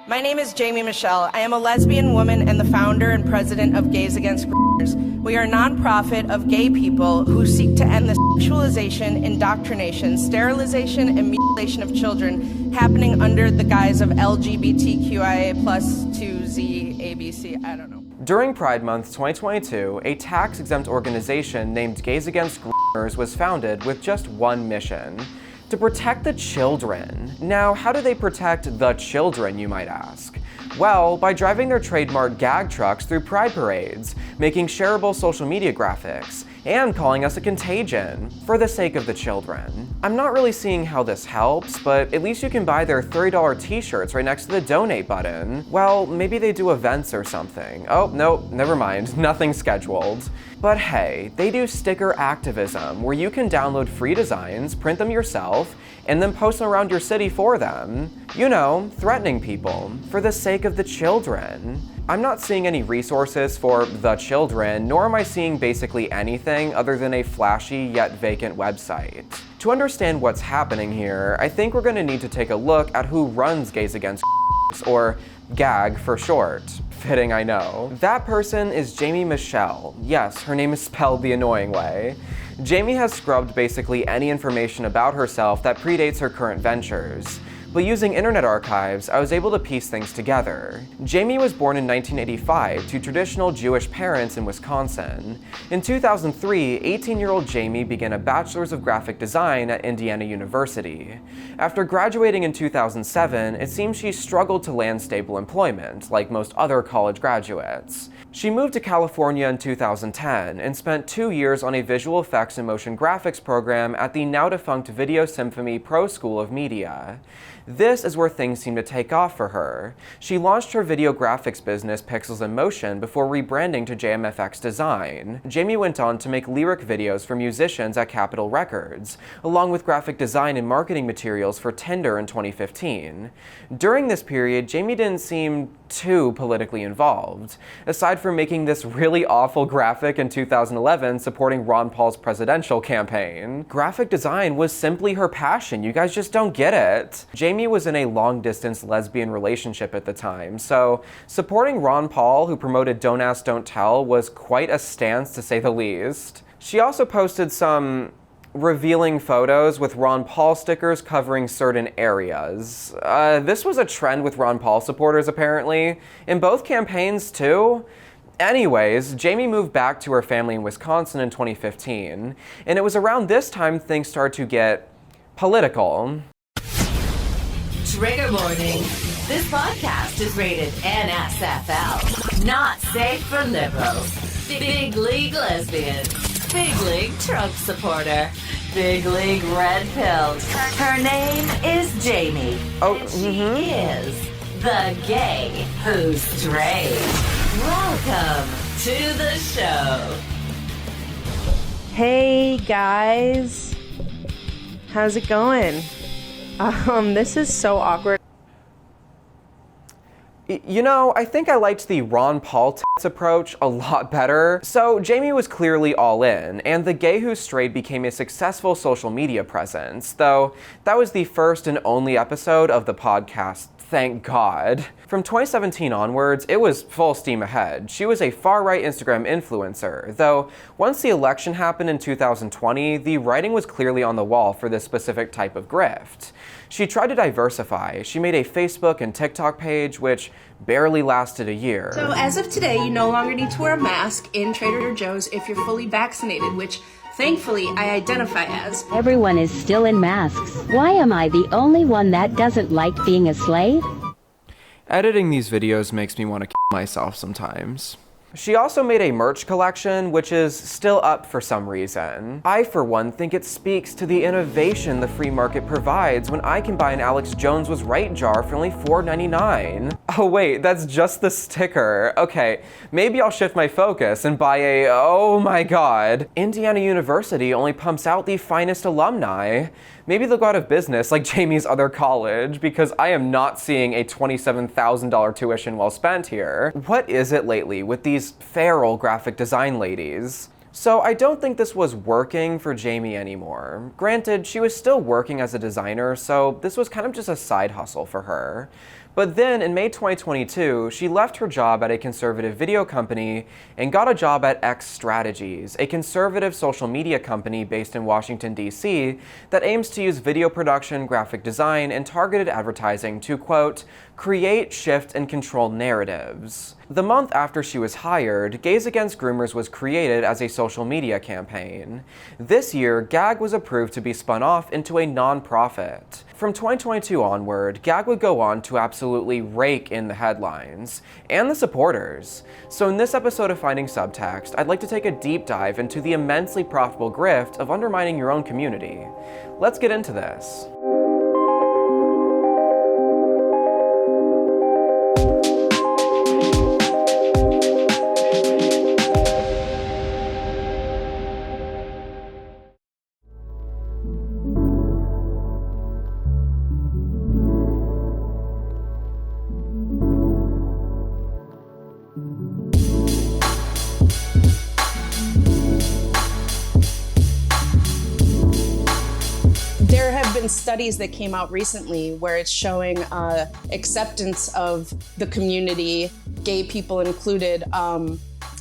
My name is Jaimee Michell. I am a lesbian woman and the founder and president of Gays Against Grifters. We are a nonprofit of gay people who seek to end the sexualization, indoctrination, sterilization, and mutilation of children happening under the guise of LGBTQIA plus 2Z ABC. I don't know. During Pride Month 2022, a tax-exempt organization named Gays Against Grifters was founded with just one mission: to protect the children. Now, how do they protect the children, you might ask? Well, by driving their trademark GAG trucks through pride parades, making shareable social media graphics, and calling us a contagion for the sake of the children. I'm not really seeing how this helps, but at least you can buy their $30 t-shirts right next to the donate button. Well, maybe they do events or something. Oh, no, never mind, nothing scheduled. But hey, they do sticker activism, where you can download free designs, print them yourself, and then post them around your city for them. You know, threatening people for the sake of the children. I'm not seeing any resources for the children, nor am I seeing basically anything other than a flashy yet vacant website. To understand what's happening here, I think we're gonna need to take a look at who runs Gays Against or GAG for short. Fitting, I know. That person is Jaimee Michell. Yes, her name is spelled the annoying way. Jaimee has scrubbed basically any information about herself that predates her current ventures. But using internet archives, I was able to piece things together. Jaimee was born in 1985 to traditional Jewish parents in Wisconsin. In 2003, 18-year-old Jaimee began a Bachelor's of Graphic Design at Indiana University. After graduating in 2007, it seems she struggled to land stable employment, like most other college graduates. She moved to California in 2010 and spent 2 years on a visual effects and motion graphics program at the now-defunct Video Symphony Pro School of Media. This is where things seem to take off for her. She launched her video graphics business Pixels in Motion before rebranding to JMFX Design. Jaimee went on to make lyric videos for musicians at Capitol Records, along with graphic design and marketing materials for Tinder in 2015. During this period, Jaimee didn't seem too politically involved, aside from making this really awful graphic in 2011 supporting Ron Paul's presidential campaign. Graphic design was simply her passion, you guys just don't get it. Jaimee was in a long-distance lesbian relationship at the time, so supporting Ron Paul, who promoted Don't Ask, Don't Tell, was quite a stance to say the least. She also posted some revealing photos with Ron Paul stickers covering certain areas. This was a trend with Ron Paul supporters apparently, in both campaigns too. Anyways, Jaimee moved back to her family in Wisconsin in 2015, and it was around this time things started to get political. Trigger warning. This podcast is rated NSFL. Not safe for liberals. Big league lesbian. Big league Trump supporter. Big league red pilled. Her name is Jaimee. Oh, and she is the gay who's straight. Welcome to the show. Hey guys, how's it going? This is so awkward. You know, I think I liked the Ron Paul approach a lot better. So Jaimee was clearly all in, and the Gay Who's Straight became a successful social media presence, though that was the first and only episode of the podcast, thank God. From 2017 onwards, it was full steam ahead. She was a far-right Instagram influencer, though once the election happened in 2020, the writing was clearly on the wall for this specific type of grift. She tried to diversify. She made a Facebook and TikTok page, which barely lasted a year. So as of today, you no longer need to wear a mask in Trader Joe's if you're fully vaccinated, which thankfully I identify as. Everyone is still in masks. Why am I the only one that doesn't like being a slave? Editing these videos makes me want to kill myself sometimes. She also made a merch collection, which is still up for some reason. I, for one, think it speaks to the innovation the free market provides when I can buy an Alex Jones Was Right jar for only $4.99. Oh wait, that's just the sticker. Okay, maybe I'll shift my focus and buy a, oh my god, Indiana University only pumps out the finest alumni. Maybe they'll go out of business like Jaimee's other college, because I am not seeing a $27,000 tuition well spent here. What is it lately with these feral graphic design ladies? So I don't think this was working for Jaimee anymore. Granted, she was still working as a designer, so this was kind of just a side hustle for her. But then in May 2022, she left her job at a conservative video company and got a job at X Strategies, a conservative social media company based in Washington, D.C. that aims to use video production, graphic design, and targeted advertising to, quote, create, shift, and control narratives. The month after she was hired, Gays Against Groomers was created as a social media campaign. This year, GAG was approved to be spun off into a non-profit. From 2022 onward, GAG would go on to absolutely rake in the headlines, and the supporters. So in this episode of Finding Subtext, I'd like to take a deep dive into the immensely profitable grift of undermining your own community. Let's get into this. There have been studies that came out recently where it's showing acceptance of the community, gay people included,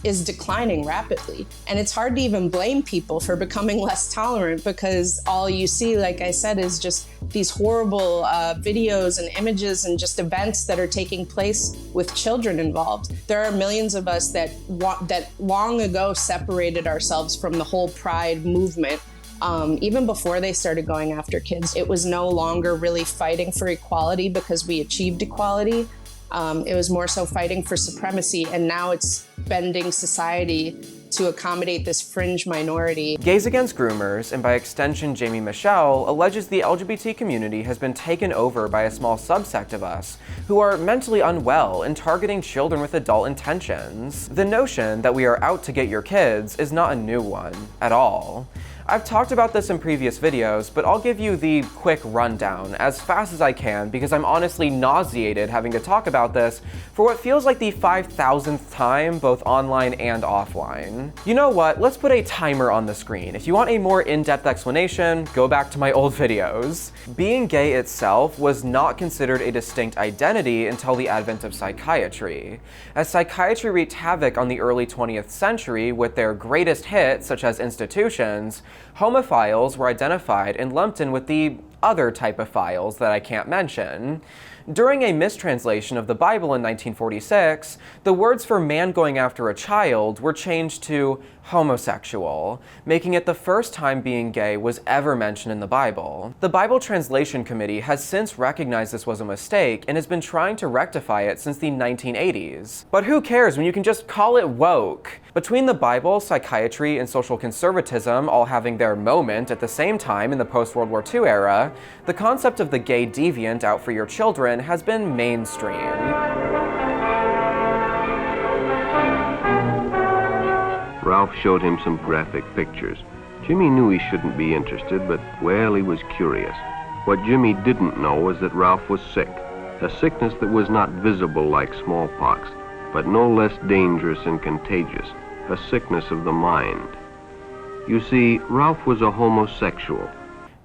is declining rapidly. And it's hard to even blame people for becoming less tolerant because all you see, like I said, is just these horrible videos and images and just events that are taking place with children involved. There are millions of us that long ago separated ourselves from the whole Pride movement. Even before they started going after kids, it was no longer really fighting for equality because we achieved equality. It was more so fighting for supremacy, and now it's bending society to accommodate this fringe minority. Gays Against Groomers, and by extension Jaimee Michell, alleges the LGBT community has been taken over by a small subsect of us who are mentally unwell and targeting children with adult intentions. The notion that we are out to get your kids is not a new one at all. I've talked about this in previous videos, but I'll give you the quick rundown as fast as I can because I'm honestly nauseated having to talk about this for what feels like the 5,000th time, both online and offline. You know what? Let's put a timer on the screen. If you want a more in-depth explanation, go back to my old videos. Being gay itself was not considered a distinct identity until the advent of psychiatry. As psychiatry wreaked havoc on the early 20th century with their greatest hits, such as Institutions, homophiles were identified and lumped in with the other type of philes that I can't mention. During a mistranslation of the Bible in 1946, the words for man going after a child were changed to homosexual, making it the first time being gay was ever mentioned in the Bible. The Bible Translation Committee has since recognized this was a mistake and has been trying to rectify it since the 1980s. But who cares when you can just call it woke? Between the Bible, psychiatry, and social conservatism all having their moment at the same time in the post-World War II era, the concept of the gay deviant out for your children has been mainstream. Ralph showed him some graphic pictures. Jimmy knew he shouldn't be interested, but, well, he was curious. What Jimmy didn't know was that Ralph was sick, a sickness that was not visible like smallpox, but no less dangerous and contagious, a sickness of the mind. You see, Ralph was a homosexual.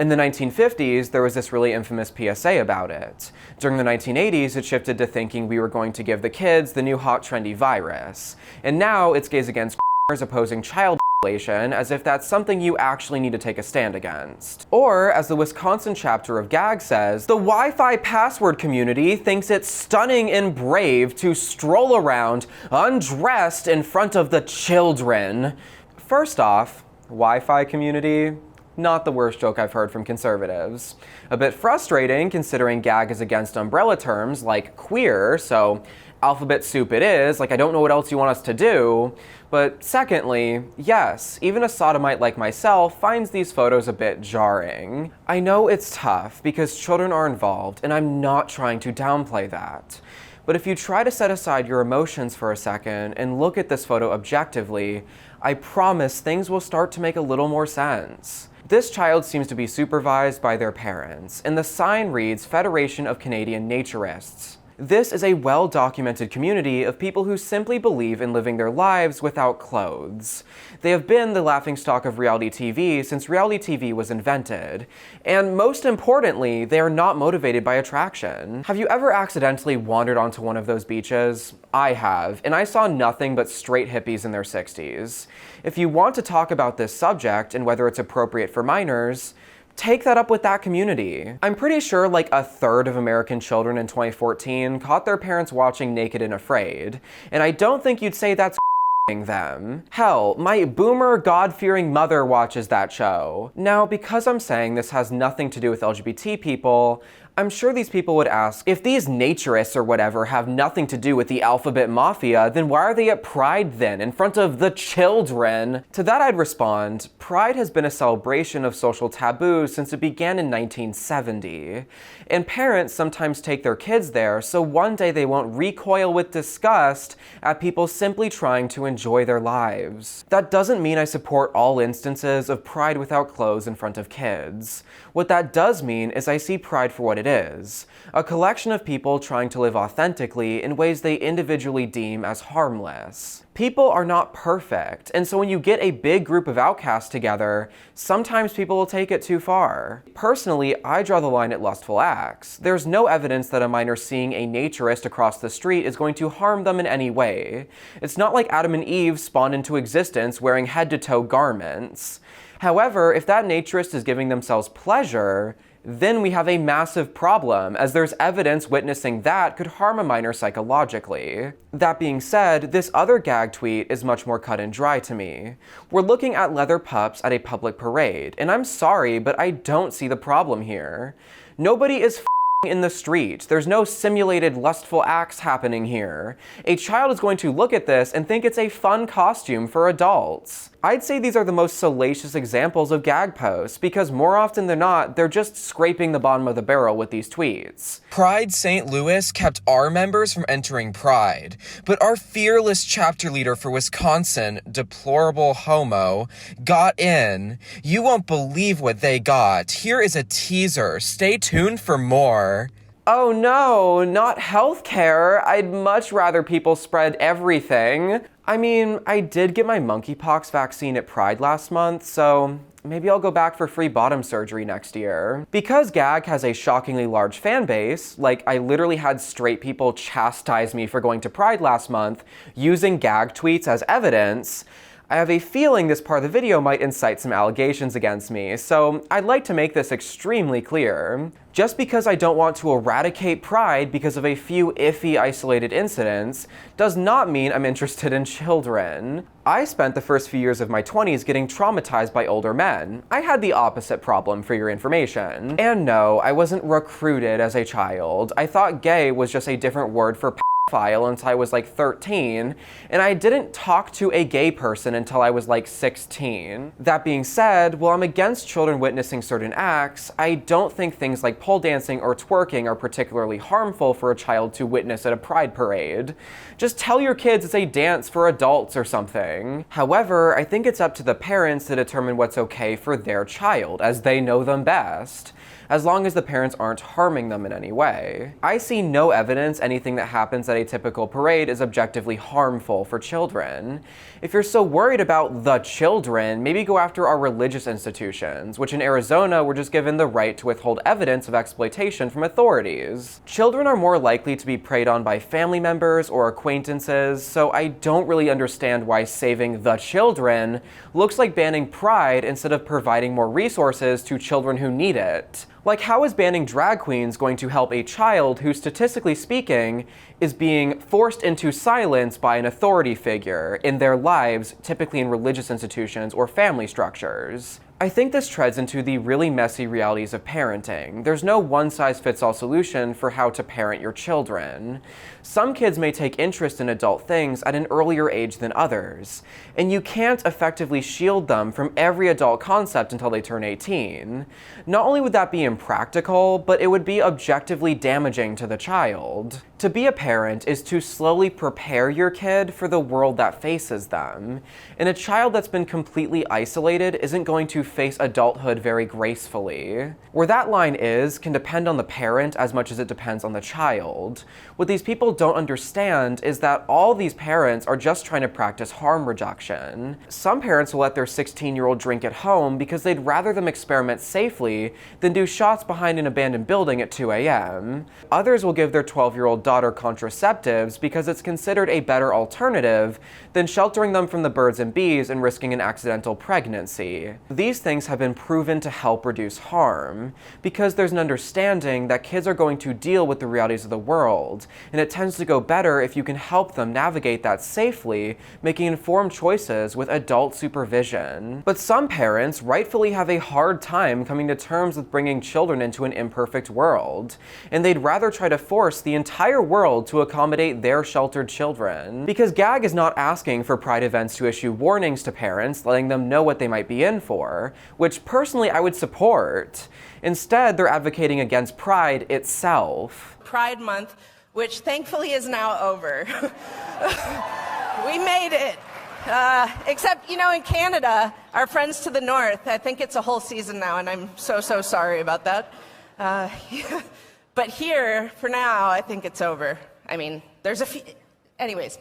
In the 1950s, there was this really infamous PSA about it. During the 1980s, it shifted to thinking we were going to give the kids the new hot trendy virus. And now it's Gays Against opposing child mutilation as if that's something you actually need to take a stand against. Or, as the Wisconsin chapter of GAG says, the Wi-Fi password community thinks it's stunning and brave to stroll around undressed in front of the children. First off, Wi-Fi community? Not the worst joke I've heard from conservatives. A bit frustrating considering GAG is against umbrella terms like queer, so alphabet soup it is, like I don't know what else you want us to do. But secondly, yes, even a sodomite like myself finds these photos a bit jarring. I know it's tough because children are involved and I'm not trying to downplay that. But if you try to set aside your emotions for a second and look at this photo objectively, I promise things will start to make a little more sense. This child seems to be supervised by their parents, and the sign reads Federation of Canadian Naturists. This is a well-documented community of people who simply believe in living their lives without clothes. They have been the laughingstock of reality TV since reality TV was invented. And most importantly, they are not motivated by attraction. Have you ever accidentally wandered onto one of those beaches? I have, and I saw nothing but straight hippies in their 60s. If you want to talk about this subject and whether it's appropriate for minors, take that up with that community. I'm pretty sure like a third of American children in 2014 caught their parents watching Naked and Afraid, and I don't think you'd say that's them. Hell, my boomer, God-fearing mother watches that show. Now, because I'm saying this has nothing to do with LGBT people, I'm sure these people would ask, if these naturists or whatever have nothing to do with the alphabet mafia, then why are they at Pride then, in front of the children? To that I'd respond, Pride has been a celebration of social taboos since it began in 1970. And parents sometimes take their kids there, so one day they won't recoil with disgust at people simply trying to enjoy their lives. That doesn't mean I support all instances of Pride without clothes in front of kids. What that does mean is I see Pride for what it is, a collection of people trying to live authentically in ways they individually deem as harmless. People are not perfect, and so when you get a big group of outcasts together, sometimes people will take it too far. Personally, I draw the line at lustful acts. There's no evidence that a minor seeing a naturist across the street is going to harm them in any way. It's not like Adam and Eve spawned into existence wearing head-to-toe garments. However, if that naturist is giving themselves pleasure, then we have a massive problem, as there's evidence witnessing that could harm a minor psychologically. That being said, this other gag tweet is much more cut and dry to me. We're looking at leather pups at a public parade, and I'm sorry, but I don't see the problem here. Nobody is in the street. There's no simulated lustful acts happening here. A child is going to look at this and think it's a fun costume for adults. I'd say these are the most salacious examples of gag posts, because more often than not, they're just scraping the bottom of the barrel with these tweets. Pride St. Louis kept our members from entering Pride, but our fearless chapter leader for Wisconsin, deplorable homo, got in. You won't believe what they got. Here is a teaser. Stay tuned for more. Oh no, not healthcare. I'd much rather people spread everything. I mean, I did get my monkeypox vaccine at Pride last month, so maybe I'll go back for free bottom surgery next year. Because GAG has a shockingly large fan base, like I literally had straight people chastise me for going to Pride last month using GAG tweets as evidence, I have a feeling this part of the video might incite some allegations against me, so I'd like to make this extremely clear. Just because I don't want to eradicate Pride because of a few iffy isolated incidents does not mean I'm interested in children. I spent the first few years of my 20s getting traumatized by older men. I had the opposite problem, for your information. And no, I wasn't recruited as a child. I thought gay was just a different word for until I was like 13, and I didn't talk to a gay person until I was like 16. That being said, while I'm against children witnessing certain acts, I don't think things like pole dancing or twerking are particularly harmful for a child to witness at a pride parade. Just tell your kids it's a dance for adults or something. However, I think it's up to the parents to determine what's okay for their child, as they know them best, as long as the parents aren't harming them in any way. I see no evidence anything that happens at a typical parade is objectively harmful for children. If you're so worried about the children, maybe go after our religious institutions, which in Arizona were just given the right to withhold evidence of exploitation from authorities. Children are more likely to be preyed on by family members or acquaintances, so I don't really understand why saving the children looks like banning Pride instead of providing more resources to children who need it. Like, how is banning drag queens going to help a child who, statistically speaking, is being forced into silence by an authority figure in their lives, typically in religious institutions or family structures? I think this treads into the really messy realities of parenting. There's no one-size-fits-all solution for how to parent your children. Some kids may take interest in adult things at an earlier age than others, and you can't effectively shield them from every adult concept until they turn 18. Not only would that be impractical, but it would be objectively damaging to the child. To be a parent is to slowly prepare your kid for the world that faces them. And a child that's been completely isolated isn't going to face adulthood very gracefully. Where that line is can depend on the parent as much as it depends on the child. What these people don't understand is that all these parents are just trying to practice harm reduction. Some parents will let their 16-year-old drink at home because they'd rather them experiment safely than do shots behind an abandoned building at 2 a.m. Others will give their 12-year-old daughter contraceptives because it's considered a better alternative than sheltering them from the birds and bees and risking an accidental pregnancy. These things have been proven to help reduce harm because there's an understanding that kids are going to deal with the realities of the world, and it tends to go better if you can help them navigate that safely, making informed choices with adult supervision. But some parents rightfully have a hard time coming to terms with bringing children into an imperfect world, and they'd rather try to force the entire world to accommodate their sheltered children. Because GAG is not asking for Pride events to issue warnings to parents, letting them know what they might be in for, which personally I would support. Instead, they're advocating against Pride itself. Pride Month, which thankfully is now over. We made it. Except, in Canada, our friends to the north, I think it's a whole season now, and I'm so sorry about that. But here, for now, I think it's over. I mean, there's a few... Anyways,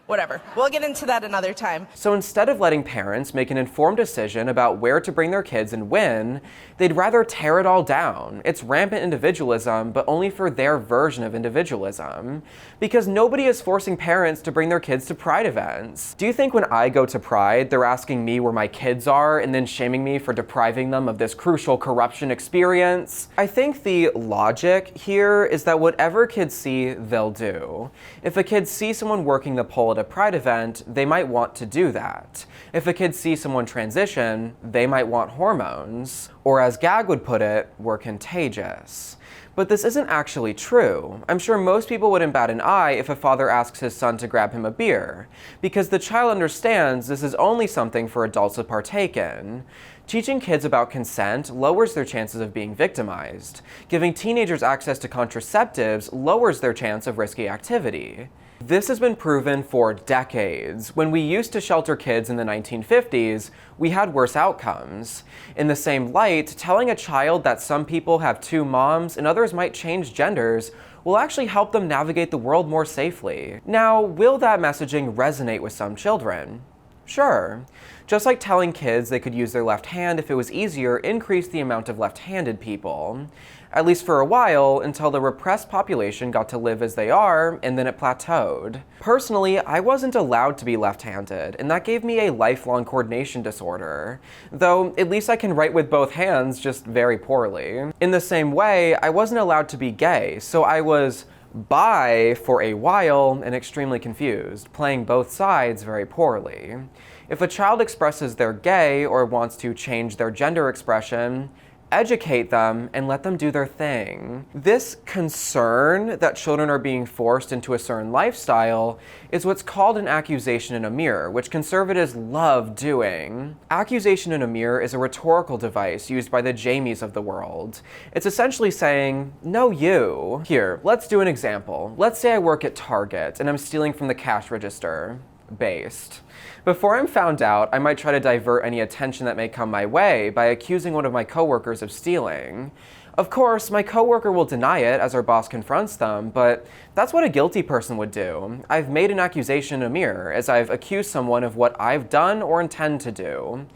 whatever. We'll get into that another time. So instead of letting parents make an informed decision about where to bring their kids and when, they'd rather tear it all down. It's rampant individualism, but only for their version of individualism. Because nobody is forcing parents to bring their kids to Pride events. Do you think when I go to Pride, they're asking me where my kids are and then shaming me for depriving them of this crucial corruption experience? I think the logic here is that whatever kids see, they'll do. If a kid sees someone working the pole at a Pride event, they might want to do that. If a kid sees someone transition, they might want hormones. Or as GAG would put it, we're contagious. But this isn't actually true. I'm sure most people wouldn't bat an eye if a father asks his son to grab him a beer, because the child understands this is only something for adults to partake in. Teaching kids about consent lowers their chances of being victimized. Giving teenagers access to contraceptives lowers their chance of risky activity. This has been proven for decades. When we used to shelter kids in the 1950s, we had worse outcomes. In the same light, telling a child that some people have two moms and others might change genders will actually help them navigate the world more safely. Now, will that messaging resonate with some children? Sure. Just like telling kids they could use their left hand if it was easier increased the amount of left-handed people. At least for a while, until the repressed population got to live as they are, and then it plateaued. Personally, I wasn't allowed to be left-handed, and that gave me a lifelong coordination disorder. Though, at least I can write with both hands, just very poorly. In the same way, I wasn't allowed to be gay, so I was bi for a while and extremely confused, playing both sides very poorly. If a child expresses they're gay or wants to change their gender expression, educate them and let them do their thing. This concern that children are being forced into a certain lifestyle is what's called an accusation in a mirror, which conservatives love doing. Accusation in a mirror is a rhetorical device used by the Jaimees of the world. It's essentially saying, no you. Here, let's do an example. Let's say I work at Target and I'm stealing from the cash register. Based. Before I'm found out, I might try to divert any attention that may come my way by accusing one of my coworkers of stealing. Of course, my coworker will deny it as our boss confronts them, but that's what a guilty person would do. I've made an accusation in a mirror, as I've accused someone of what I've done or intend to do.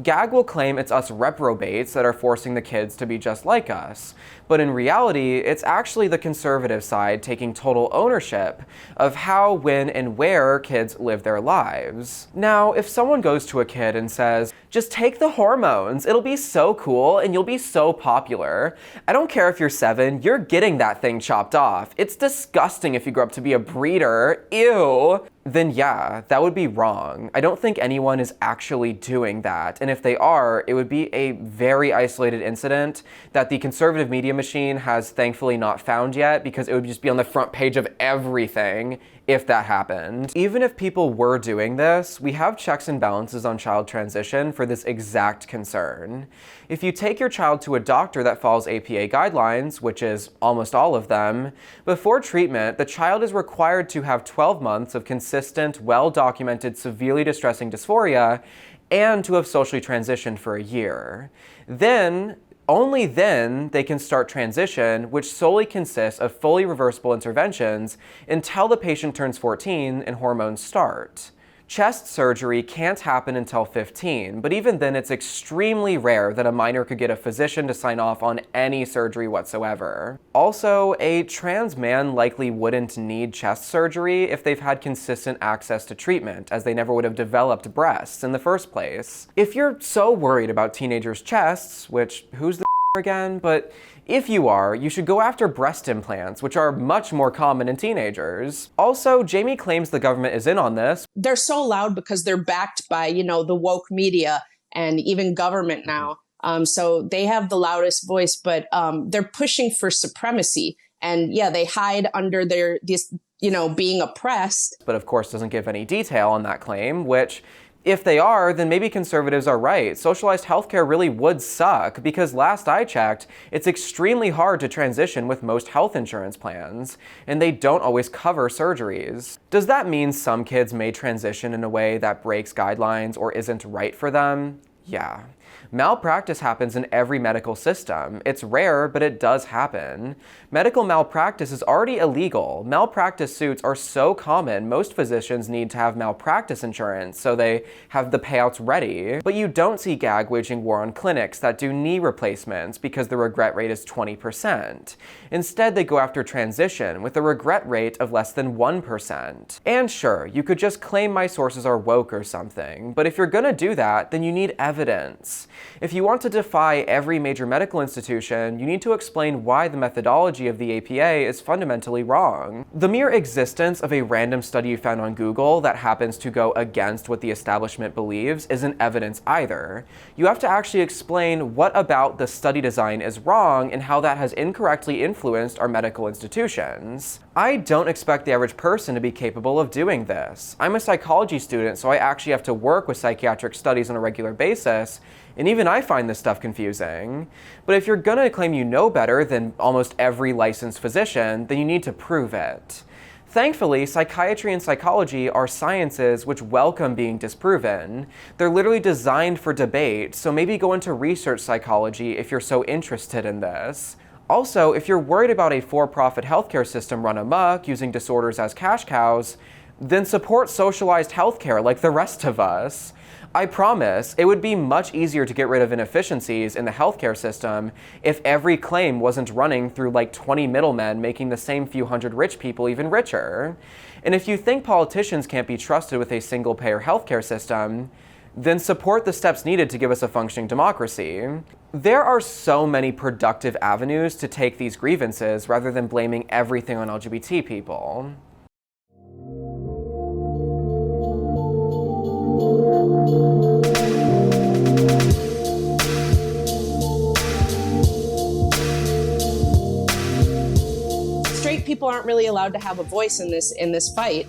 GAG will claim it's us reprobates that are forcing the kids to be just like us, but in reality, it's actually the conservative side taking total ownership of how, when, and where kids live their lives. Now, if someone goes to a kid and says, just take the hormones, it'll be so cool and you'll be so popular. I don't care if you're 7, you're getting that thing chopped off. It's disgusting if you grow up to be a breeder. Ew. then yeah, that would be wrong. I don't think anyone is actually doing that, and if they are, it would be a very isolated incident that the conservative media machine has thankfully not found yet, because it would just be on the front page of everything if that happened. Even if people were doing this, we have checks and balances on child transition for this exact concern. If you take your child to a doctor that follows APA guidelines, which is almost all of them, before treatment, the child is required to have 12 months of consistent, well-documented, severely distressing dysphoria and to have socially transitioned for a year. Then, only then, they can start transition, which solely consists of fully reversible interventions until the patient turns 14 and hormones start. Chest surgery can't happen until 15, but even then it's extremely rare that a minor could get a physician to sign off on any surgery whatsoever. Also, a trans man likely wouldn't need chest surgery if they've had consistent access to treatment, as they never would have developed breasts in the first place. If you're so worried about teenagers' chests, which who's the again, but if you are, you should go after breast implants, which are much more common in teenagers. Also, Jaimee claims the government is in on this. They're so loud because they're backed by, the woke media and even government now. So they have the loudest voice, but they're pushing for supremacy. And yeah, they hide under being oppressed. But of course doesn't give any detail on that claim, which if they are, then maybe conservatives are right. Socialized healthcare really would suck, because last I checked, it's extremely hard to transition with most health insurance plans, and they don't always cover surgeries. Does that mean some kids may transition in a way that breaks guidelines or isn't right for them? Yeah. Malpractice happens in every medical system. It's rare, but it does happen. Medical malpractice is already illegal. Malpractice suits are so common, most physicians need to have malpractice insurance, so they have the payouts ready. But you don't see GAG waging war on clinics that do knee replacements because the regret rate is 20%. Instead, they go after transition with a regret rate of less than 1%. And sure, you could just claim my sources are woke or something, but if you're gonna do that, then you need evidence. If you want to defy every major medical institution, you need to explain why the methodology of the APA is fundamentally wrong. The mere existence of a random study you found on Google that happens to go against what the establishment believes isn't evidence either. You have to actually explain what about the study design is wrong and how that has incorrectly influenced our medical institutions. I don't expect the average person to be capable of doing this. I'm a psychology student, so I actually have to work with psychiatric studies on a regular basis, and even I find this stuff confusing. But if you're gonna claim you know better than almost every licensed physician, then you need to prove it. Thankfully, psychiatry and psychology are sciences which welcome being disproven. They're literally designed for debate, so maybe go into research psychology if you're so interested in this. Also, if you're worried about a for-profit healthcare system run amok using disorders as cash cows, then support socialized healthcare like the rest of us. I promise, it would be much easier to get rid of inefficiencies in the healthcare system if every claim wasn't running through like 20 middlemen making the same few hundred rich people even richer. And if you think politicians can't be trusted with a single-payer healthcare system, then support the steps needed to give us a functioning democracy. There are so many productive avenues to take these grievances rather than blaming everything on LGBT people. Straight people aren't really allowed to have a voice in this fight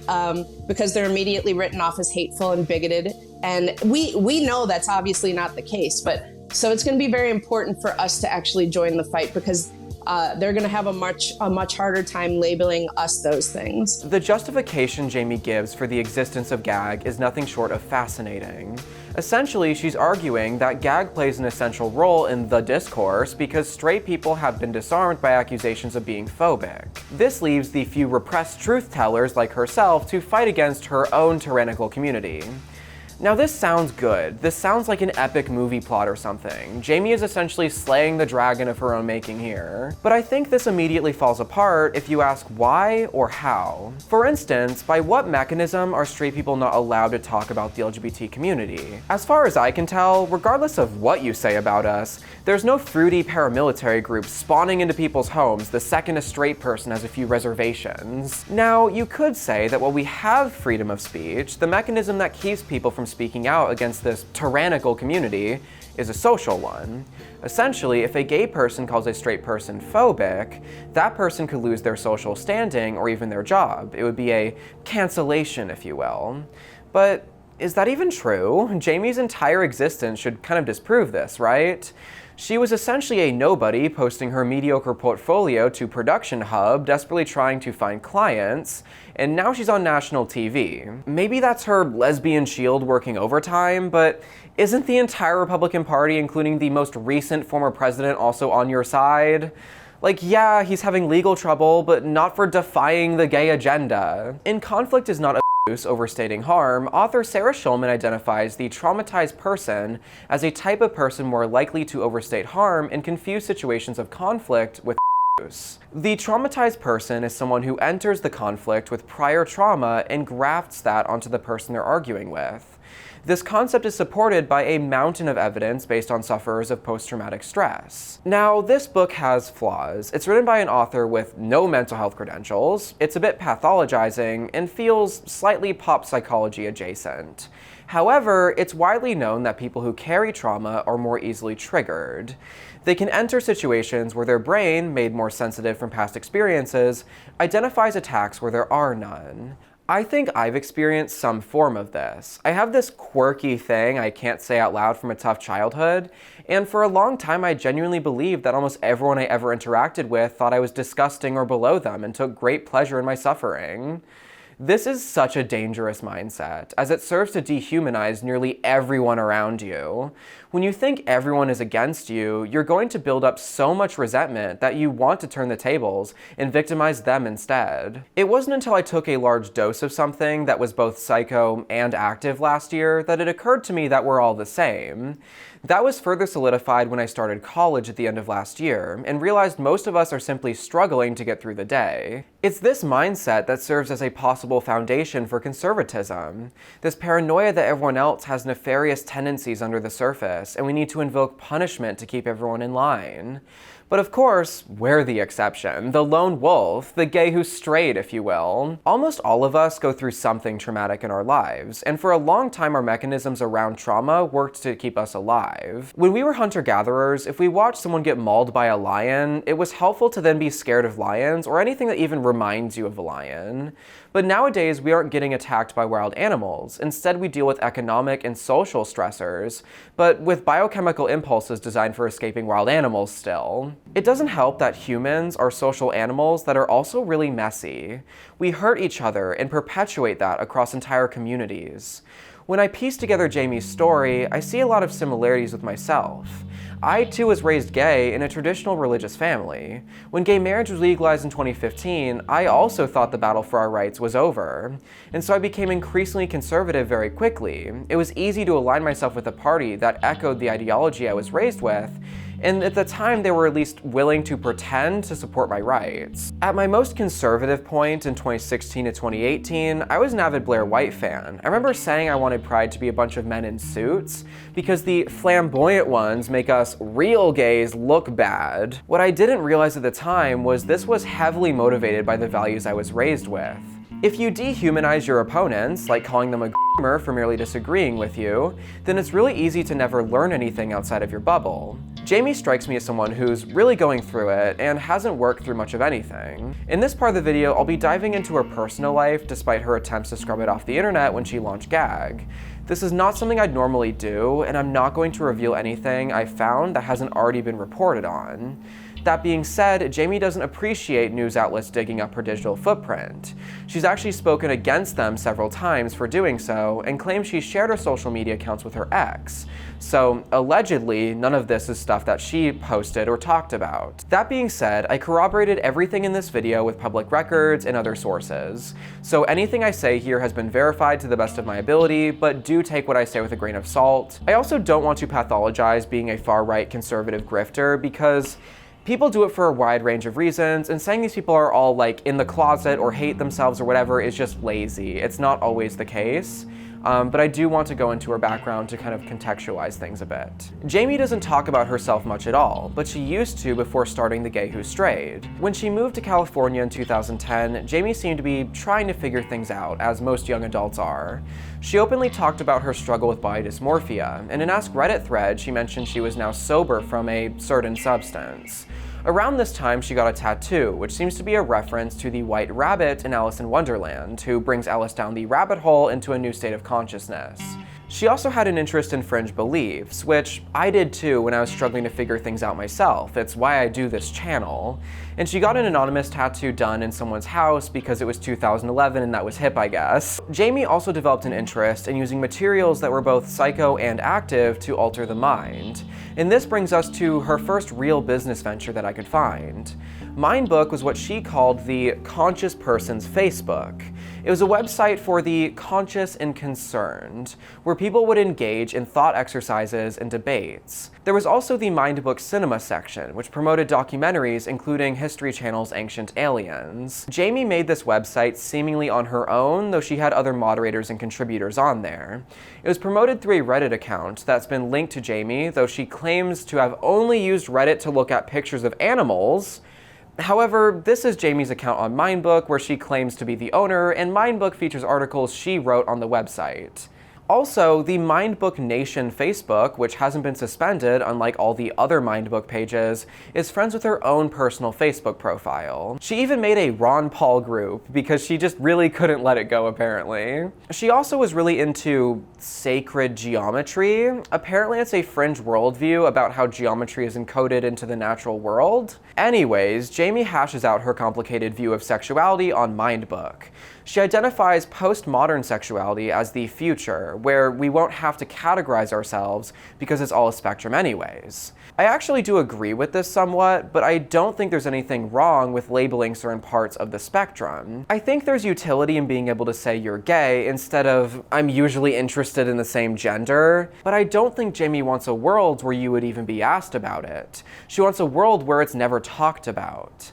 because they're immediately written off as hateful and bigoted. And we know that's obviously not the case, but so it's going to be very important for us to actually join the fight because they're going to have a much harder time labeling us those things. The justification Jaimee gives for the existence of GAG is nothing short of fascinating. Essentially, she's arguing that GAG plays an essential role in the discourse because straight people have been disarmed by accusations of being phobic. This leaves the few repressed truth-tellers like herself to fight against her own tyrannical community. Now this sounds good. This sounds like an epic movie plot or something. Jaimee is essentially slaying the dragon of her own making here. But I think this immediately falls apart if you ask why or how. For instance, by what mechanism are straight people not allowed to talk about the LGBT community? As far as I can tell, regardless of what you say about us, there's no fruity paramilitary group spawning into people's homes the second a straight person has a few reservations. Now, you could say that while we have freedom of speech, the mechanism that keeps people from speaking out against this tyrannical community is a social one. Essentially, if a gay person calls a straight person phobic, that person could lose their social standing or even their job. It would be a cancellation, if you will. But is that even true? Jaimee's entire existence should kind of disprove this, right? She was essentially a nobody posting her mediocre portfolio to Production Hub, desperately trying to find clients, and now she's on national TV. Maybe that's her lesbian shield working overtime, but isn't the entire Republican Party, including the most recent former president, also on your side? Like, yeah, he's having legal trouble, but not for defying the gay agenda. In Conflict is Not Overstating Harm, author Sarah Schulman identifies the traumatized person as a type of person more likely to overstate harm in confused situations of conflict with abuse. The traumatized person is someone who enters the conflict with prior trauma and grafts that onto the person they're arguing with. This concept is supported by a mountain of evidence based on sufferers of post-traumatic stress. Now, this book has flaws. It's written by an author with no mental health credentials, it's a bit pathologizing, and feels slightly pop psychology adjacent. However, it's widely known that people who carry trauma are more easily triggered. They can enter situations where their brain, made more sensitive from past experiences, identifies attacks where there are none. I think I've experienced some form of this. I have this quirky thing I can't say out loud from a tough childhood, and for a long time I genuinely believed that almost everyone I ever interacted with thought I was disgusting or below them and took great pleasure in my suffering. This is such a dangerous mindset, as it serves to dehumanize nearly everyone around you. When you think everyone is against you, you're going to build up so much resentment that you want to turn the tables and victimize them instead. It wasn't until I took a large dose of something that was both psycho and active last year that it occurred to me that we're all the same. That was further solidified when I started college at the end of last year, and realized most of us are simply struggling to get through the day. It's this mindset that serves as a possible foundation for conservatism. This paranoia that everyone else has nefarious tendencies under the surface, and we need to invoke punishment to keep everyone in line. But of course, we're the exception, the lone wolf, the gay who's straight, if you will. Almost all of us go through something traumatic in our lives, and for a long time our mechanisms around trauma worked to keep us alive. When we were hunter-gatherers, if we watched someone get mauled by a lion, it was helpful to then be scared of lions or anything that even reminds you of a lion. But nowadays, we aren't getting attacked by wild animals. Instead, we deal with economic and social stressors, but with biochemical impulses designed for escaping wild animals still. It doesn't help that humans are social animals that are also really messy. We hurt each other and perpetuate that across entire communities. When I piece together Jaimee's story, I see a lot of similarities with myself. I too was raised gay in a traditional religious family. When gay marriage was legalized in 2015, I also thought the battle for our rights was over. And so I became increasingly conservative very quickly. It was easy to align myself with a party that echoed the ideology I was raised with, and at the time they were at least willing to pretend to support my rights. At my most conservative point in 2016 to 2018, I was an avid Blair White fan. I remember saying I wanted Pride to be a bunch of men in suits, because the flamboyant ones make us real gays look bad. What I didn't realize at the time was this was heavily motivated by the values I was raised with. If you dehumanize your opponents, like calling them a groomer for merely disagreeing with you, then it's really easy to never learn anything outside of your bubble. Jaimee strikes me as someone who's really going through it and hasn't worked through much of anything. In this part of the video, I'll be diving into her personal life despite her attempts to scrub it off the internet when she launched GAG. This is not something I'd normally do, and I'm not going to reveal anything I found that hasn't already been reported on. That being said, Jaimee doesn't appreciate news outlets digging up her digital footprint. She's actually spoken against them several times for doing so, and claims she shared her social media accounts with her ex. So, allegedly, none of this is stuff that she posted or talked about. That being said, I corroborated everything in this video with public records and other sources. So anything I say here has been verified to the best of my ability, but do take what I say with a grain of salt. I also don't want to pathologize being a far-right conservative grifter, because people do it for a wide range of reasons, and saying these people are all like in the closet or hate themselves or whatever is just lazy. It's not always the case. But I do want to go into her background to kind of contextualize things a bit. Jaimee doesn't talk about herself much at all, but she used to before starting The Gay Who Strayed. When she moved to California in 2010, Jaimee seemed to be trying to figure things out, as most young adults are. She openly talked about her struggle with body dysmorphia, and in an Ask Reddit thread, she mentioned she was now sober from a certain substance. Around this time, she got a tattoo, which seems to be a reference to the White Rabbit in Alice in Wonderland, who brings Alice down the rabbit hole into a new state of consciousness. She also had an interest in fringe beliefs, which I did too when I was struggling to figure things out myself. It's why I do this channel. And she got an anonymous tattoo done in someone's house because it was 2011 and that was hip, I guess. Jaimee also developed an interest in using materials that were both psycho and active to alter the mind. And this brings us to her first real business venture that I could find. Mindbook was what she called the Conscious Person's Facebook. It was a website for the conscious and concerned, where people would engage in thought exercises and debates. There was also the Mindbook Cinema section, which promoted documentaries including History Channel's Ancient Aliens. Jaimee made this website seemingly on her own, though she had other moderators and contributors on there. It was promoted through a Reddit account that's been linked to Jaimee, though she claims to have only used Reddit to look at pictures of animals. However, this is Jaimee's account on Mindbook, where she claims to be the owner, and Mindbook features articles she wrote on the website. Also, the Mindbook Nation Facebook, which hasn't been suspended unlike all the other Mindbook pages, is friends with her own personal Facebook profile. She even made a Ron Paul group because she just really couldn't let it go, apparently. She also was really into sacred geometry. Apparently it's a fringe worldview about how geometry is encoded into the natural world. Anyways, Jaimee hashes out her complicated view of sexuality on Mindbook. She identifies postmodern sexuality as the future, where we won't have to categorize ourselves because it's all a spectrum anyways. I actually do agree with this somewhat, but I don't think there's anything wrong with labeling certain parts of the spectrum. I think there's utility in being able to say you're gay instead of I'm usually interested in the same gender, but I don't think Jaimee wants a world where you would even be asked about it. She wants a world where it's never talked about.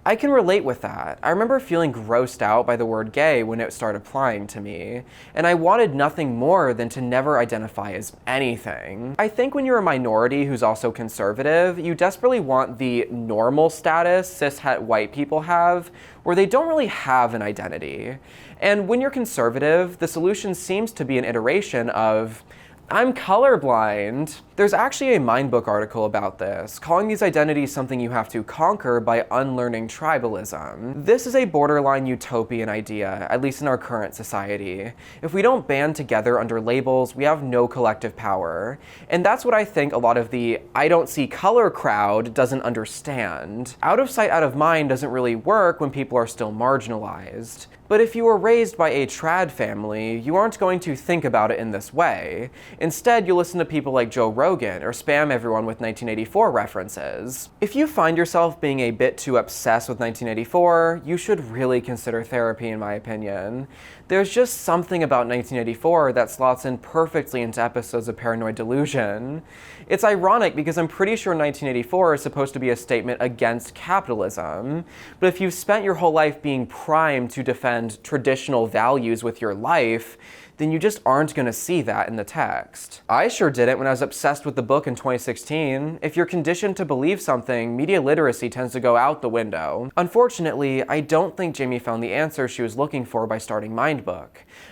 I can relate with that. I remember feeling grossed out by the word gay when it started applying to me, and I wanted nothing more than to never identify as anything. I think when you're a minority who's also conservative, you desperately want the normal status cis-het white people have, where they don't really have an identity. And when you're conservative, the solution seems to be an iteration of I'm colorblind. There's actually a Mindbook article about this, calling these identities something you have to conquer by unlearning tribalism. This is a borderline utopian idea, at least in our current society. If we don't band together under labels, we have no collective power. And that's what I think a lot of the I don't see color crowd doesn't understand. Out of sight, out of mind doesn't really work when people are still marginalized. But if you were raised by a trad family, you aren't going to think about it in this way. Instead, you'll listen to people like Joe Rogan or spam everyone with 1984 references. If you find yourself being a bit too obsessed with 1984, you should really consider therapy, in my opinion. There's just something about 1984 that slots in perfectly into episodes of Paranoid Delusion. It's ironic because I'm pretty sure 1984 is supposed to be a statement against capitalism, but if you've spent your whole life being primed to defend traditional values with your life, then you just aren't going to see that in the text. I sure didn't when I was obsessed with the book in 2016. If you're conditioned to believe something, media literacy tends to go out the window. Unfortunately, I don't think Jaimee found the answer she was looking for by starting Mindbook.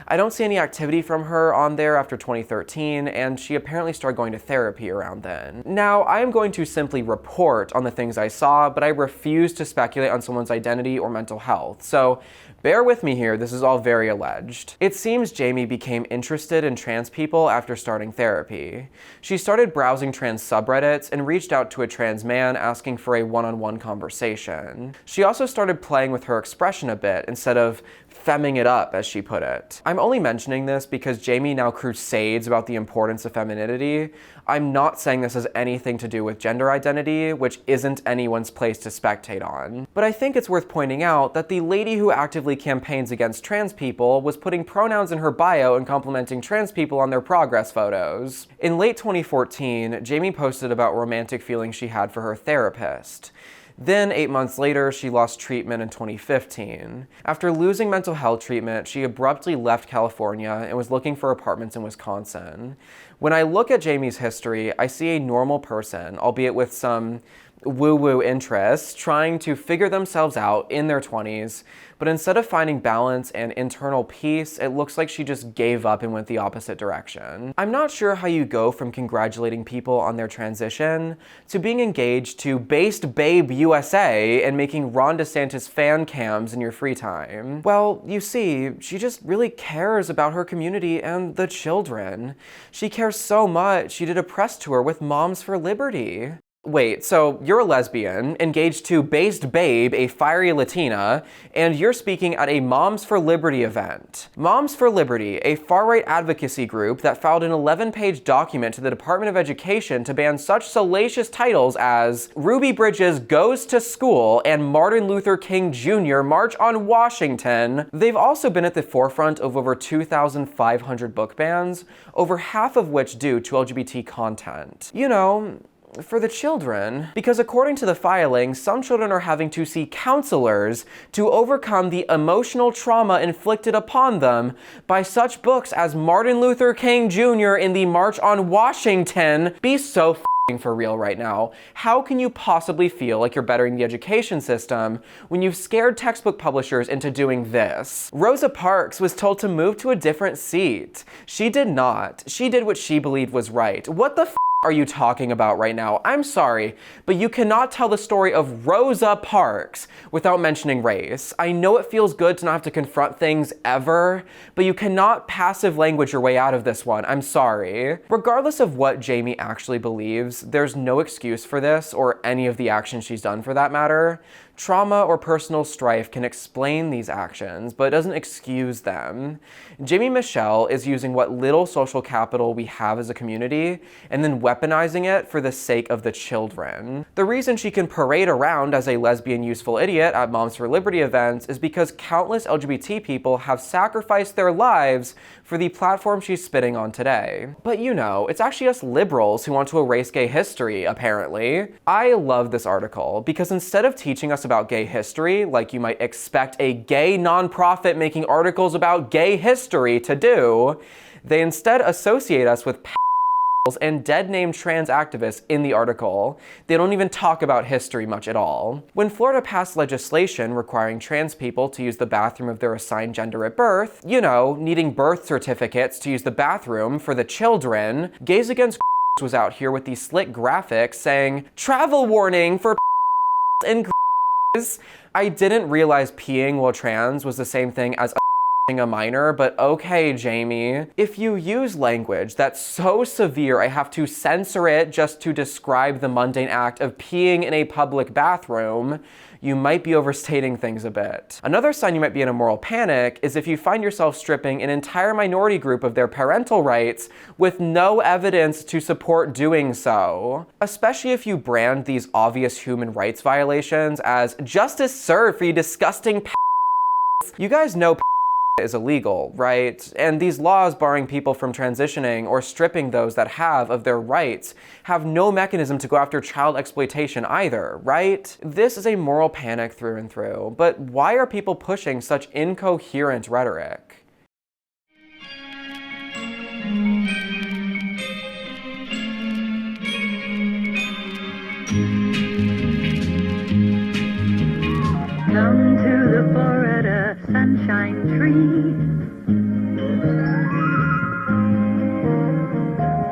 I don't see any activity from her on there after 2013, and she apparently started going to therapy around then. Now, I am going to simply report on the things I saw, but I refuse to speculate on someone's identity or mental health, so Bear with me here, this is all very alleged. It seems Jaimee became interested in trans people after starting therapy. She started browsing trans subreddits and reached out to a trans man asking for a one-on-one conversation. She also started playing with her expression a bit instead of femming it up, as she put it. I'm only mentioning this because Jaimee now crusades about the importance of femininity. I'm not saying this has anything to do with gender identity, which isn't anyone's place to spectate on. But I think it's worth pointing out that the lady who actively campaigns against trans people was putting pronouns in her bio and complimenting trans people on their progress photos. In late 2014, Jaimee posted about romantic feelings she had for her therapist. Then, 8 months later, she lost treatment in 2015. After losing mental health treatment, she abruptly left California and was looking for apartments in Wisconsin. When I look at Jaimee's history, I see a normal person, albeit with some woo-woo interests, trying to figure themselves out in their 20s, but instead of finding balance and internal peace, it looks like she just gave up and went the opposite direction. I'm not sure how you go from congratulating people on their transition to being engaged to Based Babe USA and making Ron DeSantis fan cams in your free time. Well, you see, she just really cares about her community and the children. She cares so much, she did a press tour with Moms for Liberty. Wait, so you're a lesbian, engaged to Based Babe, a fiery Latina, and you're speaking at a Moms for Liberty event. Moms for Liberty, a far-right advocacy group that filed an 11-page document to the Department of Education to ban such salacious titles as Ruby Bridges Goes to School and Martin Luther King Jr. March on Washington. They've also been at the forefront of over 2,500 book bans, over half of which due to LGBT content. You know, for the children, because according to the filing, some children are having to see counselors to overcome the emotional trauma inflicted upon them by such books as Martin Luther King Jr. in the March on Washington. Be so f***ing for real right now. How can you possibly feel like you're bettering the education system when you've scared textbook publishers into doing this? Rosa Parks was told to move to a different seat. She did not. She did what she believed was right. What the f*** are you talking about right now? I'm sorry, but you cannot tell the story of Rosa Parks without mentioning race. I know it feels good to not have to confront things ever, but you cannot passive language your way out of this one. I'm sorry. Regardless of what Jaimee actually believes, there's no excuse for this or any of the actions she's done for that matter. Trauma or personal strife can explain these actions, but it doesn't excuse them. Jaimee Michell is using what little social capital we have as a community and then weaponizing it for the sake of the children. The reason she can parade around as a lesbian useful idiot at Moms for Liberty events is because countless LGBT people have sacrificed their lives for the platform she's spitting on today. But you know, it's actually us liberals who want to erase gay history, apparently. I love this article because instead of teaching us about gay history, like you might expect a gay nonprofit making articles about gay history to do, they instead associate us with and dead-named trans activists in the article. They don't even talk about history much at all. When Florida passed legislation requiring trans people to use the bathroom of their assigned gender at birth, you know, needing birth certificates to use the bathroom for the children, Gays Against was out here with these slick graphics saying, "Travel warning for and I didn't realize peeing while trans was the same thing as a minor, but okay, Jaimee. If you use language that's so severe I have to censor it just to describe the mundane act of peeing in a public bathroom, you might be overstating things a bit. Another sign you might be in a moral panic is if you find yourself stripping an entire minority group of their parental rights with no evidence to support doing so. Especially if you brand these obvious human rights violations as justice served for you disgusting You guys know is illegal, right? And these laws barring people from transitioning or stripping those that have of their rights have no mechanism to go after child exploitation either, right? This is a moral panic through and through, but why are people pushing such incoherent rhetoric? Come to the Florida Sunshine Tree.